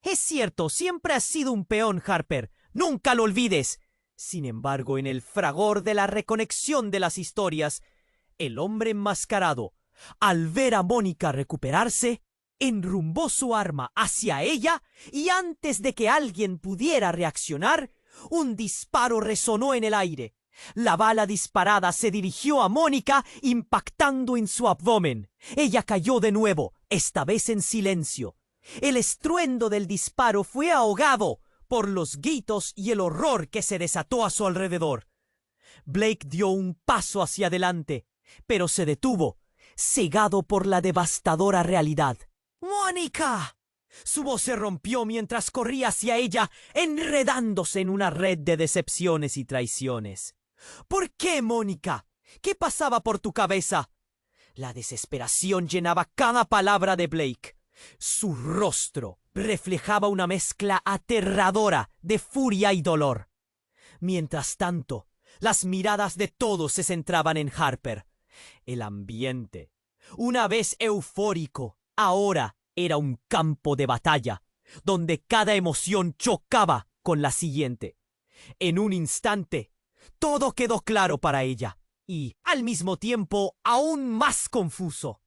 «Es cierto, siempre has sido un peón, Harper. Nunca lo olvides». Sin embargo, en el fragor de la reconexión de las historias, el hombre enmascarado, al ver a Mónica recuperarse, enrumbó su arma hacia ella y antes de que alguien pudiera reaccionar, un disparo resonó en el aire. La bala disparada se dirigió a Mónica, impactando en su abdomen. Ella cayó de nuevo, esta vez en silencio. El estruendo del disparo fue ahogado por los gritos y el horror que se desató a su alrededor. Blake dio un paso hacia adelante, pero se detuvo, cegado por la devastadora realidad. ¡Mónica! Su voz se rompió mientras corría hacia ella, enredándose en una red de decepciones y traiciones. ¿Por qué, Mónica? ¿Qué pasaba por tu cabeza? La desesperación llenaba cada palabra de Blake. Su rostro reflejaba una mezcla aterradora de furia y dolor. Mientras tanto, las miradas de todos se centraban en Harper. El ambiente, una vez eufórico, ahora era un campo de batalla, donde cada emoción chocaba con la siguiente. En un instante, todo quedó claro para ella, y, al mismo tiempo, aún más confuso.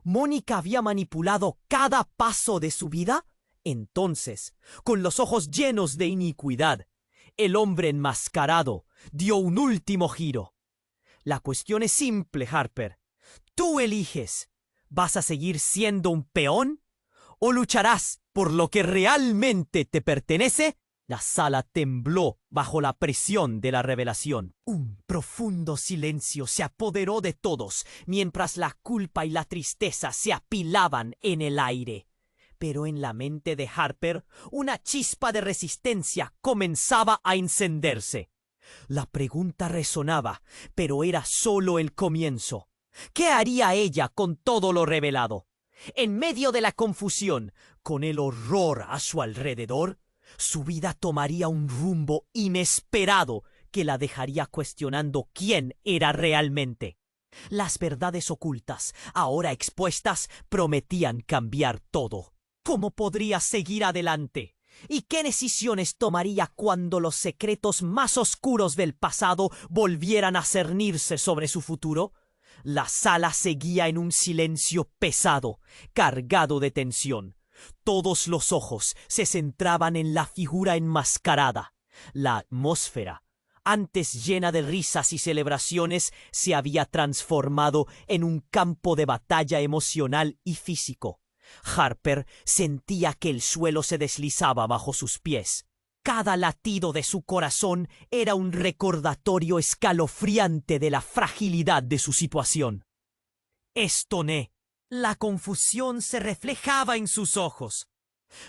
¿Mónica había manipulado cada paso de su vida? Entonces, con los ojos llenos de iniquidad, el hombre enmascarado dio un último giro. La cuestión es simple, Harper. Tú eliges. ¿Vas a seguir siendo un peón? ¿O lucharás por lo que realmente te pertenece? La sala tembló bajo la presión de la revelación. Un profundo silencio se apoderó de todos, mientras la culpa y la tristeza se apilaban en el aire. Pero en la mente de Harper, una chispa de resistencia comenzaba a encenderse. La pregunta resonaba, pero era solo el comienzo. ¿Qué haría ella con todo lo revelado? En medio de la confusión, con el horror a su alrededor, su vida tomaría un rumbo inesperado que la dejaría cuestionando quién era realmente. Las verdades ocultas, ahora expuestas, prometían cambiar todo. ¿Cómo podría seguir adelante? ¿Y qué decisiones tomaría cuando los secretos más oscuros del pasado volvieran a cernirse sobre su futuro? La sala seguía en un silencio pesado, cargado de tensión. Todos los ojos se centraban en la figura enmascarada. La atmósfera, antes llena de risas y celebraciones, se había transformado en un campo de batalla emocional y físico. Harper sentía que el suelo se deslizaba bajo sus pies. Cada latido de su corazón era un recordatorio escalofriante de la fragilidad de su situación. Estoné. La confusión se reflejaba en sus ojos,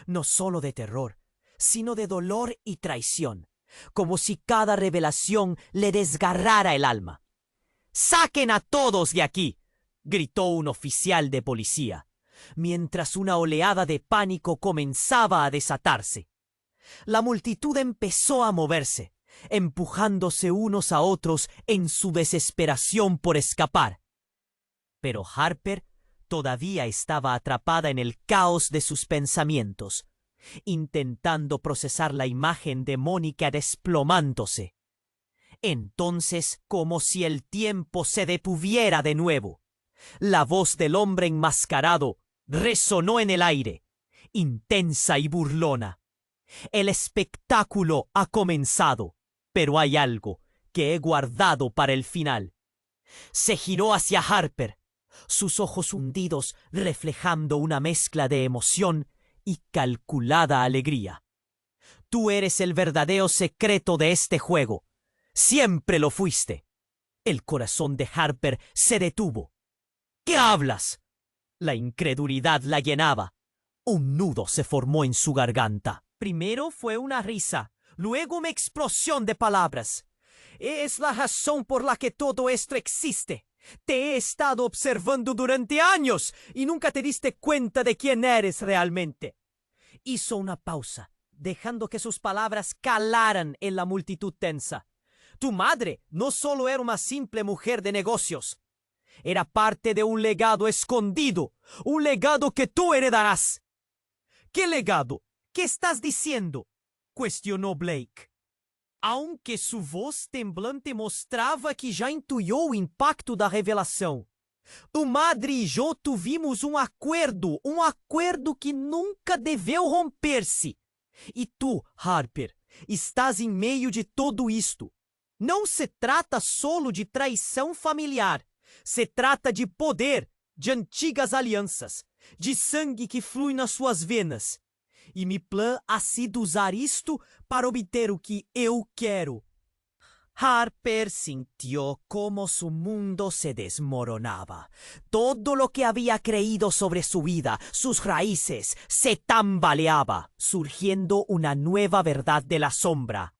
no solo de terror, sino de dolor y traición, como si cada revelación le desgarrara el alma. «¡Saquen a todos de aquí!», gritó un oficial de policía, mientras una oleada de pánico comenzaba a desatarse. La multitud empezó a moverse, empujándose unos a otros en su desesperación por escapar. Pero Harper todavía estaba atrapada en el caos de sus pensamientos, intentando procesar la imagen de Mónica desplomándose. Entonces, como si el tiempo se detuviera de nuevo, la voz del hombre enmascarado resonó en el aire, intensa y burlona. «El espectáculo ha comenzado, pero hay algo que he guardado para el final». Se giró hacia Harper, sus ojos hundidos reflejando una mezcla de emoción y calculada alegría. «Tú eres el verdadero secreto de este juego. Siempre lo fuiste». El corazón de Harper se detuvo. «¿Qué hablas?». La incredulidad la llenaba. Un nudo se formó en su garganta. Primero fue una risa, luego una explosión de palabras. «Es la razón por la que todo esto existe. Te he estado observando durante años y nunca te diste cuenta de quién eres realmente». Hizo una pausa, dejando que sus palabras calaran en la multitud tensa. «Tu madre no solo era una simple mujer de negocios. Era parte de un legado escondido, un legado que tú heredarás». «¿Qué legado? ¿Qué estás diciendo?», cuestionó Blake. Aunque su voz temblante mostrava que já intuyó o impacto da revelação. «Tu madre e eu tuvimos um acordo que nunca deveu romper-se. E tu, Harper, estás em meio de todo isto. Não se trata solo de traição familiar. Se trata de poder, de antigas alianças, de sangue que flui nas suas venas. E mi plan ha sido usar isto para obter o que eu quero». Harper sintió cómo su mundo se desmoronaba. Todo lo que había creído sobre su vida, sus raíces, se tambaleaba, surgiendo una nueva verdad de la sombra.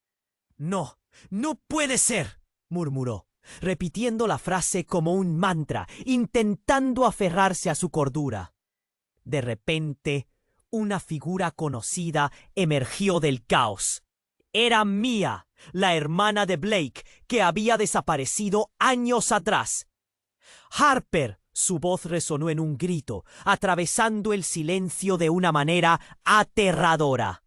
«No, no puede ser», murmuró, repitiendo la frase como un mantra, intentando aferrarse a su cordura. De repente, una figura conocida emergió del caos. Era Mia, la hermana de Blake, que había desaparecido años atrás. «Harper», su voz resonó en un grito, atravesando el silencio de una manera aterradora.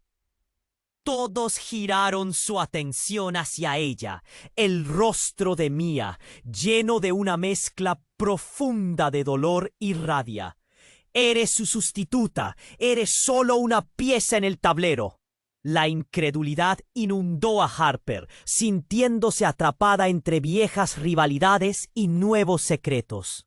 Todos giraron su atención hacia ella. El rostro de Mia, lleno de una mezcla profunda de dolor y rabia. «Eres su sustituta, eres solo una pieza en el tablero». La incredulidad inundó a Harper, sintiéndose atrapada entre viejas rivalidades y nuevos secretos.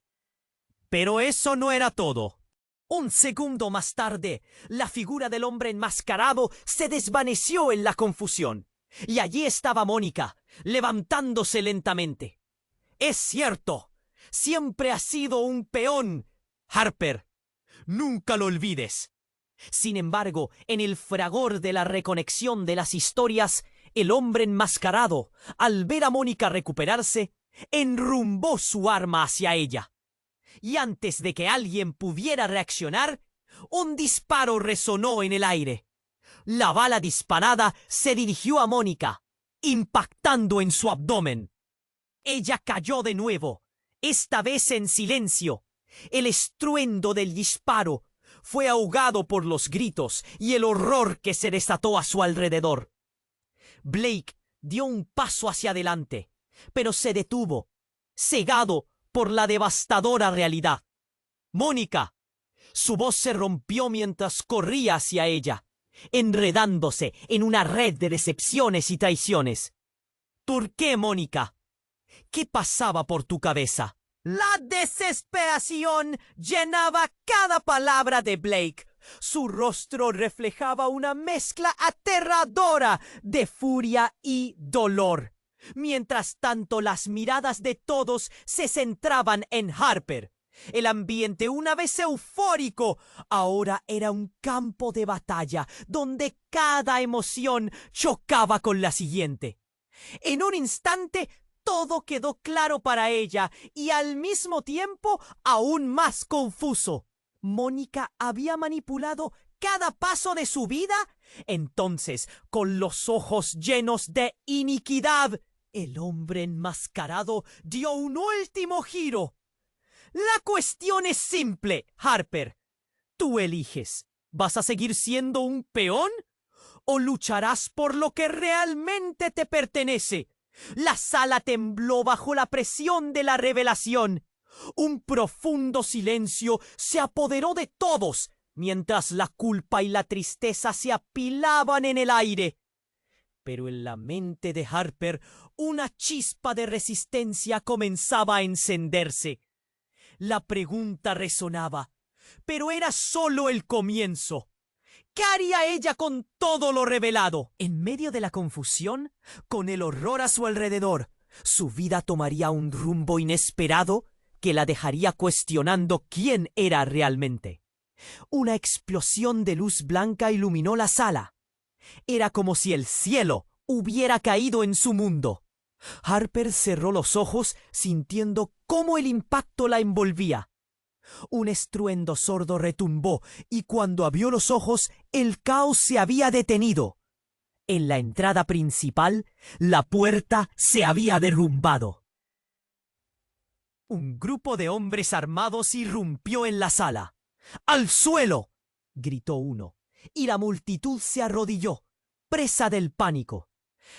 Pero eso no era todo. Un segundo más tarde, la figura del hombre enmascarado se desvaneció en la confusión, y allí estaba Mónica, levantándose lentamente. «Es cierto, siempre has sido un peón, Harper. Nunca lo olvides». Sin embargo, en el fragor de la reconexión de las historias, el hombre enmascarado, al ver a Mónica recuperarse, enrumbó su arma hacia ella. Y antes de que alguien pudiera reaccionar, un disparo resonó en el aire. La bala disparada se dirigió a Mónica, impactando en su abdomen. Ella cayó de nuevo, esta vez en silencio. El estruendo del disparo fue ahogado por los gritos y el horror que se desató a su alrededor. Blake dio un paso hacia adelante, pero se detuvo, cegado por la devastadora realidad. «Mónica». Su voz se rompió mientras corría hacia ella, enredándose en una red de decepciones y traiciones. ¿Por qué, Mónica? ¿Qué pasaba por tu cabeza? La desesperación llenaba cada palabra de Blake. Su rostro reflejaba una mezcla aterradora de furia y dolor. Mientras tanto, las miradas de todos se centraban en Harper. El ambiente, una vez eufórico, ahora era un campo de batalla donde cada emoción chocaba con la siguiente. En un instante, todo quedó claro para ella y al mismo tiempo aún más confuso. ¿Mónica había manipulado cada paso de su vida? Entonces, con los ojos llenos de iniquidad, el hombre enmascarado dio un último giro. La cuestión es simple, Harper. Tú eliges. ¿Vas a seguir siendo un peón? ¿O lucharás por lo que realmente te pertenece? La sala tembló bajo la presión de la revelación. Un profundo silencio se apoderó de todos, mientras la culpa y la tristeza se apilaban en el aire. Pero en la mente de Harper, una chispa de resistencia comenzaba a encenderse. La pregunta resonaba, pero era solo el comienzo. ¿Qué haría ella con todo lo revelado? En medio de la confusión, con el horror a su alrededor, su vida tomaría un rumbo inesperado que la dejaría cuestionando quién era realmente. Una explosión de luz blanca iluminó la sala. Era como si el cielo hubiera caído en su mundo. Harper cerró los ojos sintiendo cómo el impacto la envolvía. Un estruendo sordo retumbó y cuando abrió los ojos el caos se había detenido. En la entrada principal, la puerta se había derrumbado. Un grupo de hombres armados irrumpió en la sala. ¡Al suelo!, gritó uno, y la multitud se arrodilló, presa del pánico.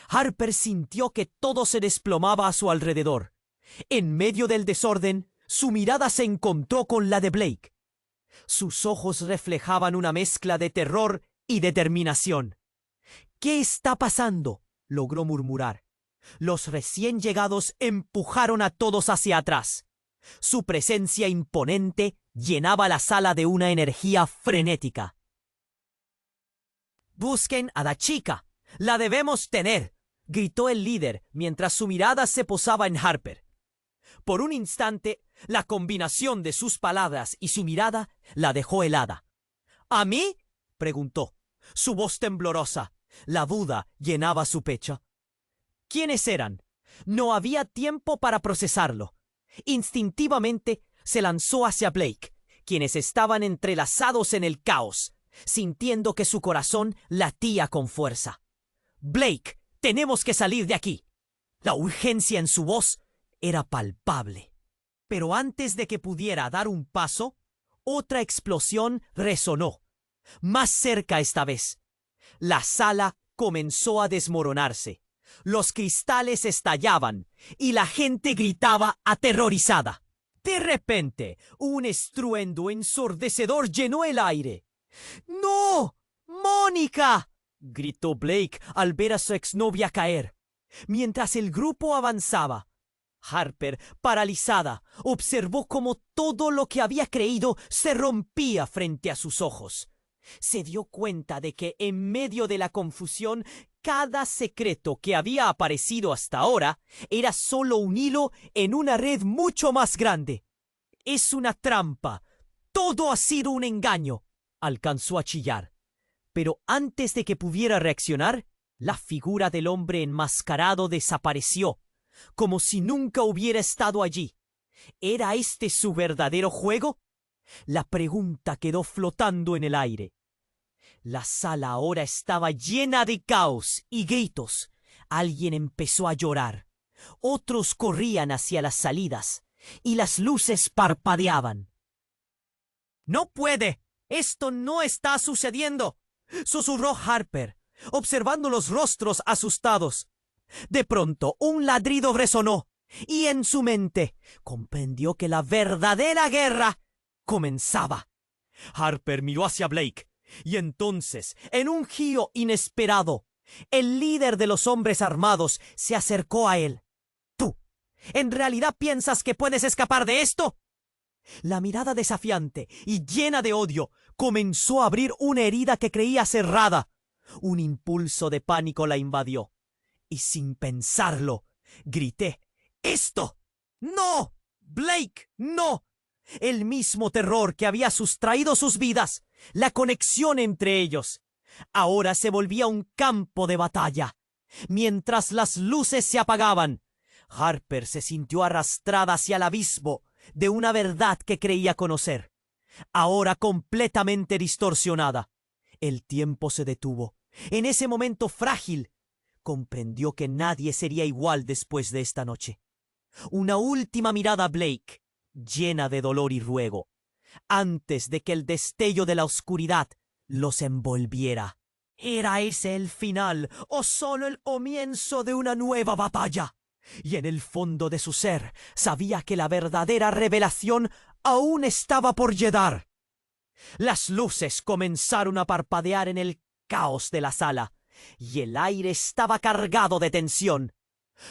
Harper sintió que todo se desplomaba a su alrededor. En medio del desorden, su mirada se encontró con la de Blake. Sus ojos reflejaban una mezcla de terror y determinación. «¿Qué está pasando?», logró murmurar. Los recién llegados empujaron a todos hacia atrás. Su presencia imponente llenaba la sala de una energía frenética. «¡Busquen a la chica! ¡La debemos tener!», gritó el líder mientras su mirada se posaba en Harper. Por un instante, la combinación de sus palabras y su mirada la dejó helada. «¿A mí?», preguntó, su voz temblorosa. La duda llenaba su pecho. ¿Quiénes eran? No había tiempo para procesarlo. Instintivamente se lanzó hacia Blake, quienes estaban entrelazados en el caos, sintiendo que su corazón latía con fuerza. «Blake, tenemos que salir de aquí». La urgencia en su voz era palpable. Pero antes de que pudiera dar un paso, otra explosión resonó, más cerca esta vez. La sala comenzó a desmoronarse. Los cristales estallaban y la gente gritaba aterrorizada. De repente, un estruendo ensordecedor llenó el aire. «¡No! ¡Mónica!», gritó Blake al ver a su exnovia caer. Mientras el grupo avanzaba, Harper, paralizada, observó cómo todo lo que había creído se rompía frente a sus ojos. Se dio cuenta de que en medio de la confusión, cada secreto que había aparecido hasta ahora era solo un hilo en una red mucho más grande. «Es una trampa. Todo ha sido un engaño», alcanzó a chillar. Pero antes de que pudiera reaccionar, la figura del hombre enmascarado desapareció, como si nunca hubiera estado allí. ¿Era este su verdadero juego? La pregunta quedó flotando en el aire. La sala ahora estaba llena de caos y gritos. Alguien empezó a llorar. Otros corrían hacia las salidas y las luces parpadeaban. «¡No puede! ¡Esto no está sucediendo!», susurró Harper, observando los rostros asustados. De pronto, un ladrido resonó, y en su mente comprendió que la verdadera guerra comenzaba. Harper miró hacia Blake, y entonces, en un giro inesperado, El líder de los hombres armados se acercó a él. ¿Tú, en realidad piensas que puedes escapar de esto? La mirada desafiante y llena de odio comenzó a abrir una herida que creía cerrada. Un impulso de pánico la invadió. Y sin pensarlo, grité: ¡Esto! ¡No! ¡Blake, no! El mismo terror que había sustraído sus vidas, la conexión entre ellos, ahora se volvía un campo de batalla. Mientras las luces se apagaban, Harper se sintió arrastrada hacia el abismo de una verdad que creía conocer, ahora completamente distorsionada. El tiempo se detuvo. En ese momento frágil, comprendió que nadie sería igual después de esta noche. Una última mirada a Blake, llena de dolor y ruego, antes de que el destello de la oscuridad los envolviera. ¿Era ese el final o solo el comienzo de una nueva batalla? Y en el fondo de su ser sabía que la verdadera revelación aún estaba por llegar. Las luces comenzaron a parpadear en el caos de la sala, y el aire estaba cargado de tensión.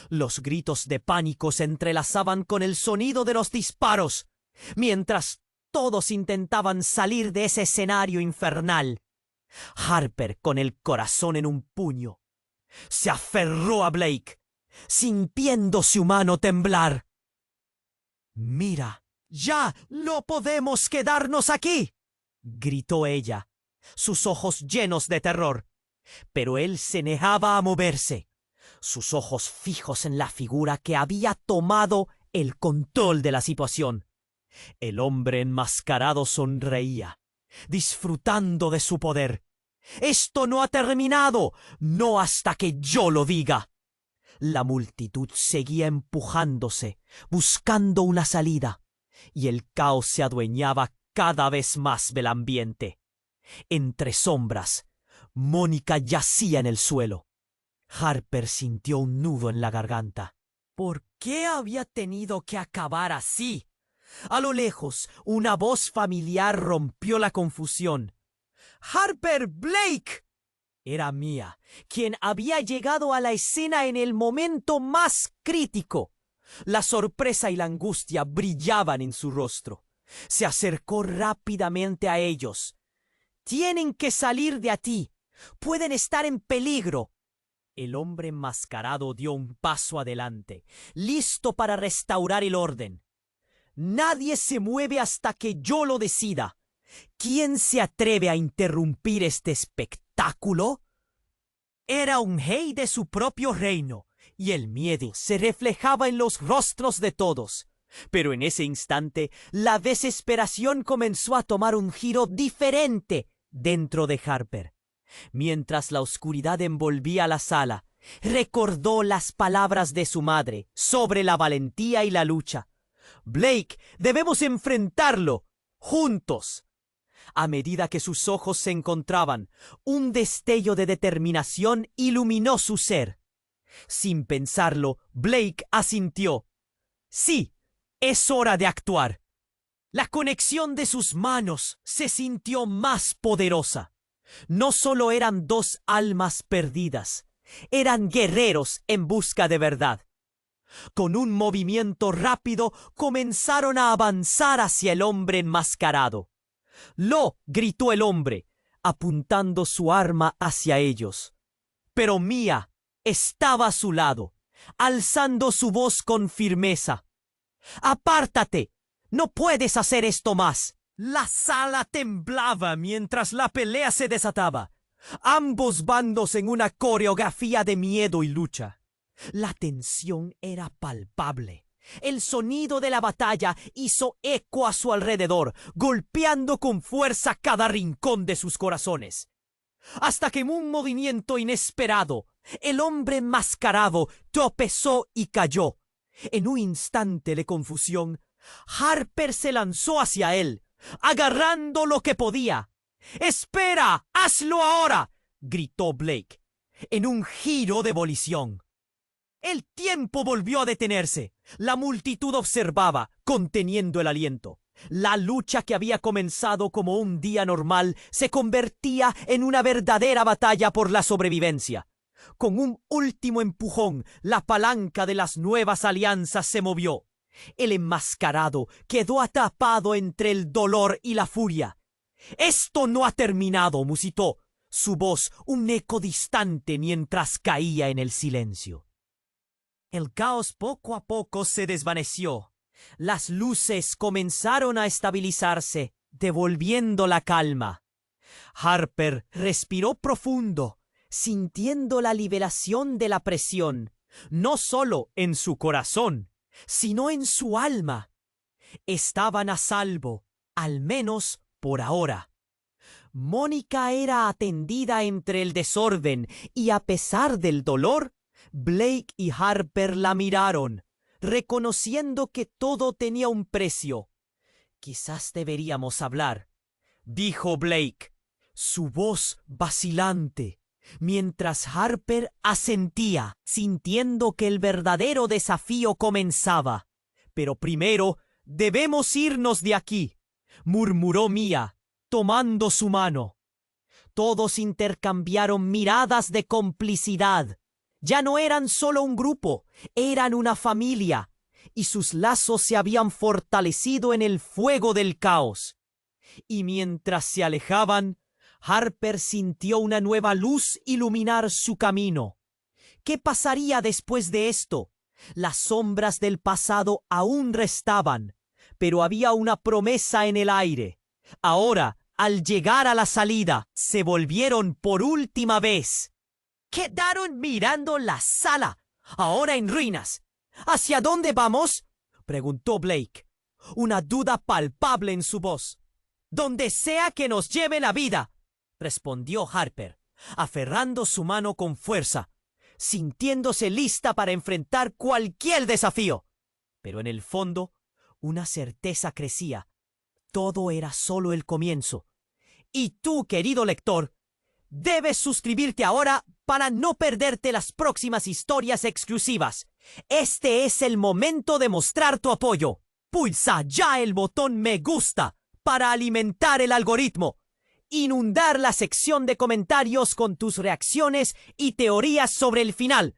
Los gritos de pánico se entrelazaban con el sonido de los disparos, mientras todos intentaban salir de ese escenario infernal. Harper, con el corazón en un puño, se aferró a Blake, sintiendo su mano temblar. «Mira, ya no podemos quedarnos aquí», gritó ella, sus ojos llenos de terror. Pero él se negaba a moverse, sus ojos fijos en la figura que había tomado el control de la situación. El hombre enmascarado sonreía, disfrutando de su poder. «Esto no ha terminado, no hasta que yo lo diga». La multitud seguía empujándose, buscando una salida, y el caos se adueñaba cada vez más del ambiente. Entre sombras, Mónica yacía en el suelo. Harper sintió un nudo en la garganta. ¿Por qué había tenido que acabar así? A lo lejos, una voz familiar rompió la confusión. «¡Harper! ¡Blake!». Era Mia, quien había llegado a la escena en el momento más crítico. La sorpresa y la angustia brillaban en su rostro. Se acercó rápidamente a ellos. «Tienen que salir de aquí. Pueden estar en peligro». El hombre enmascarado dio un paso adelante, listo para restaurar el orden. «Nadie se mueve hasta que yo lo decida. ¿Quién se atreve a interrumpir este espectáculo?». Era un rey de su propio reino, y el miedo se reflejaba en los rostros de todos. Pero en ese instante, la desesperación comenzó a tomar un giro diferente dentro de Harper. Mientras la oscuridad envolvía la sala, recordó las palabras de su madre sobre la valentía y la lucha. «Blake, debemos enfrentarlo, juntos». A medida que sus ojos se encontraban, un destello de determinación iluminó su ser. Sin pensarlo, Blake asintió. «Sí, es hora de actuar». La conexión de sus manos se sintió más poderosa. No solo eran dos almas perdidas, eran guerreros en busca de verdad. Con un movimiento rápido comenzaron a avanzar hacia el hombre enmascarado. «¡Lo!», gritó el hombre, apuntando su arma hacia ellos. Pero Mia estaba a su lado, alzando su voz con firmeza. «¡Apártate! ¡No puedes hacer esto más!». La sala temblaba mientras la pelea se desataba. Ambos bandos en una coreografía de miedo y lucha. La tensión era palpable. El sonido de la batalla hizo eco a su alrededor, golpeando con fuerza cada rincón de sus corazones. Hasta que en un movimiento inesperado, el hombre enmascarado tropezó y cayó. En un instante de confusión, Harper se lanzó hacia él, agarrando lo que podía. «¡Espera! ¡Hazlo ahora!», gritó Blake, en un giro de ebullición. El tiempo volvió a detenerse. La multitud observaba, conteniendo el aliento. La lucha que había comenzado como un día normal se convertía en una verdadera batalla por la sobrevivencia. Con un último empujón, la palanca de las nuevas alianzas se movió. El enmascarado quedó atrapado entre el dolor y la furia. «¡Esto no ha terminado!», musitó, su voz un eco distante mientras caía en el silencio. El caos poco a poco se desvaneció. Las luces comenzaron a estabilizarse, devolviendo la calma. Harper respiró profundo, sintiendo la liberación de la presión, no solo en su corazón, sino en su alma. Estaban a salvo, al menos por ahora. Mónica era atendida entre el desorden y, a pesar del dolor, Blake y Harper la miraron, reconociendo que todo tenía un precio. «Quizás deberíamos hablar», dijo Blake, su voz vacilante, mientras Harper asentía, sintiendo que el verdadero desafío comenzaba. «Pero primero debemos irnos de aquí», murmuró Mia, tomando su mano. Todos intercambiaron miradas de complicidad. Ya no eran solo un grupo, eran una familia, y sus lazos se habían fortalecido en el fuego del caos. Y mientras se alejaban, Harper sintió una nueva luz iluminar su camino. ¿Qué pasaría después de esto? Las sombras del pasado aún restaban, pero había una promesa en el aire. Ahora, al llegar a la salida, se volvieron por última vez. Quedaron mirando la sala, ahora en ruinas. «¿Hacia dónde vamos?», preguntó Blake, una duda palpable en su voz. «Donde sea que nos lleve la vida», respondió Harper, aferrando su mano con fuerza, sintiéndose lista para enfrentar cualquier desafío. Pero en el fondo, una certeza crecía. Todo era solo el comienzo. Y tú, querido lector, debes suscribirte ahora para no perderte las próximas historias exclusivas. Este es el momento de mostrar tu apoyo. Pulsa ya el botón me gusta para alimentar el algoritmo. Inundar la sección de comentarios con tus reacciones y teorías sobre el final.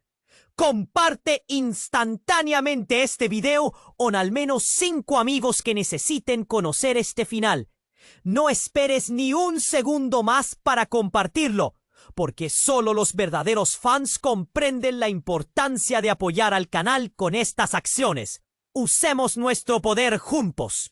Comparte instantáneamente este video con al menos 5 amigos que necesiten conocer este final. No esperes ni un segundo más para compartirlo, porque solo los verdaderos fans comprenden la importancia de apoyar al canal con estas acciones. Usemos nuestro poder juntos.